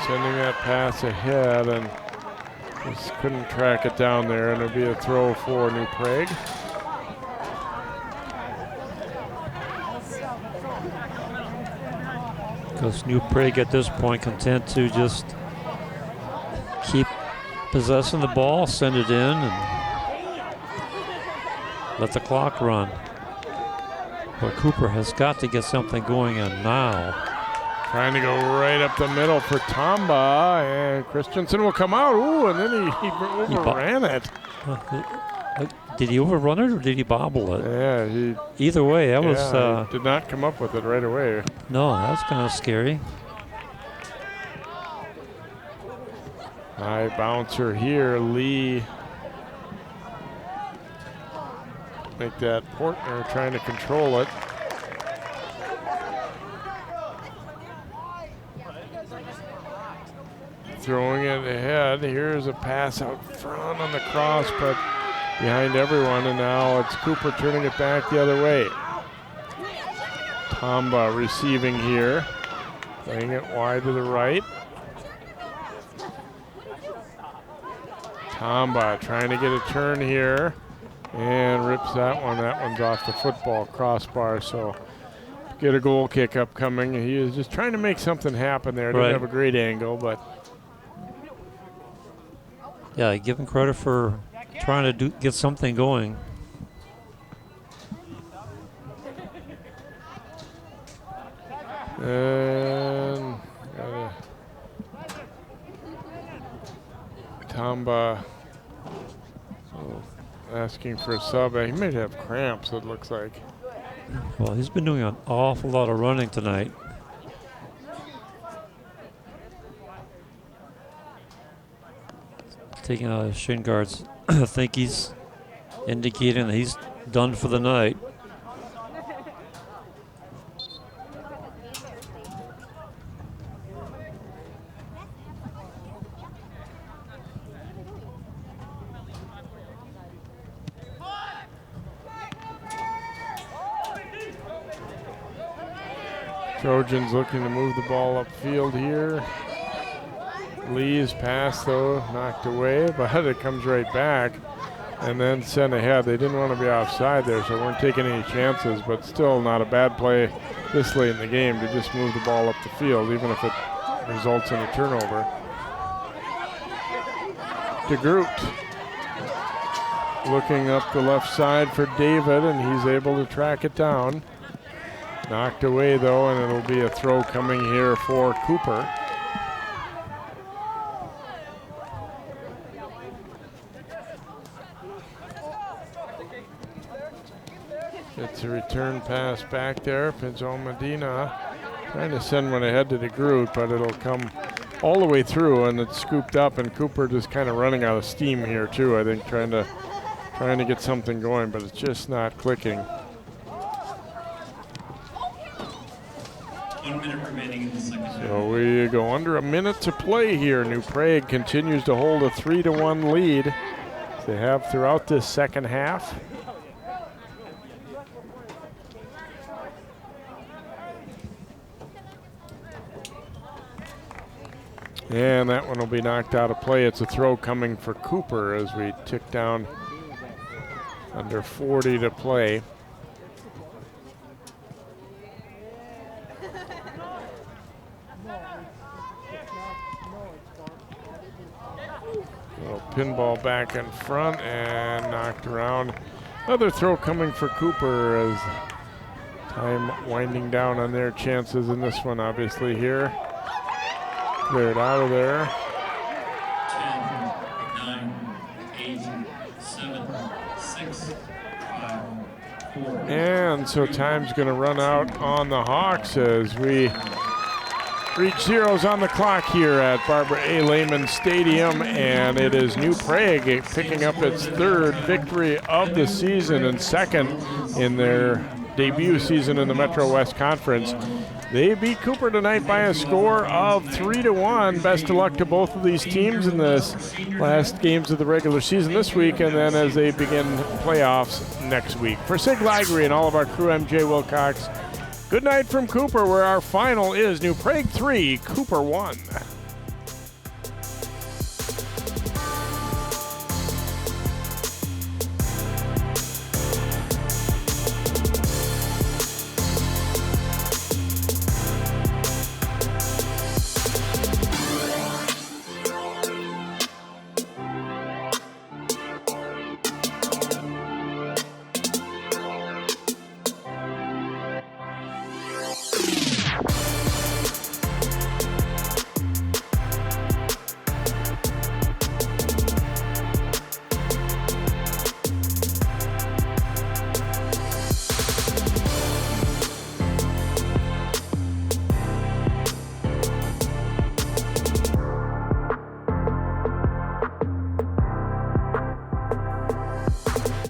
sending that pass ahead and just couldn't track it down there, and it'll be a throw for New Prague. Because New Prague at this point content to just keep possessing the ball, send it in, and let the clock run. But Cooper has got to get something going on now. Trying to go right up the middle for Tamba, and Christensen will come out. Ooh, and then he overran it. Did he overrun it or did he bobble it? Yeah, Either way, that was... he did not come up with it right away. No, that's kind of scary. High bouncer here, Lee. Make that Portner trying to control it. Throwing it ahead. Here's a pass out front on the cross, but behind everyone, and now it's Cooper turning it back the other way. Tamba receiving here, playing it wide to the right. Tamba trying to get a turn here and rips that one. That one's off the football crossbar, so get a goal kick upcoming. He was just trying to make something happen there. Didn't have a great angle, but yeah, give him credit for trying to get something going. And Tamba asking for a sub. He might have cramps, it looks like. Well, he's been doing an awful lot of running tonight. Taking out his shin guards. I think he's indicating that he's done for the night. Trojans looking to move the ball upfield here. Lee's pass, though, knocked away, but it comes right back and then sent ahead. They didn't want to be offside there, so weren't taking any chances, but still not a bad play this late in the game to just move the ball up the field, even if it results in a turnover. DeGroot looking up the left side for David, and he's able to track it down. Knocked away, though, and it'll be a throw coming here for Cooper. It's a return pass back there. Pinzon Medina trying to send one ahead to DeGroot, but it'll come all the way through, and it's scooped up, and Cooper just kind of running out of steam here too, I think, trying to get something going, but it's just not clicking. 1 minute remaining in the second half. So we go under a minute to play here. New Prague continues to hold a 3-1 lead. They have throughout this second half. And that one will be knocked out of play. It's a throw coming for Cooper as we tick down under 40 to play. Little pinball back in front and knocked around. Another throw coming for Cooper as time winding down on their chances in this one, obviously, here. Clear it out of there. 10, 9, 8, 7, 6, 5, 4. And so time's going to run out on the Hawks as we reach zeros on the clock here at Barbara A. Lehman Stadium, and it is New Prague picking up its third victory of the season and second in their debut season in the Metro West Conference. They beat Cooper tonight by a score of 3-1. Best of luck to both of these teams in this last games of the regular season this week, and then as they begin playoffs next week. For Sig Lagery and all of our crew, I'm Jay Wilcox. Good night from Cooper, where our final is New Prague 3, Cooper 1.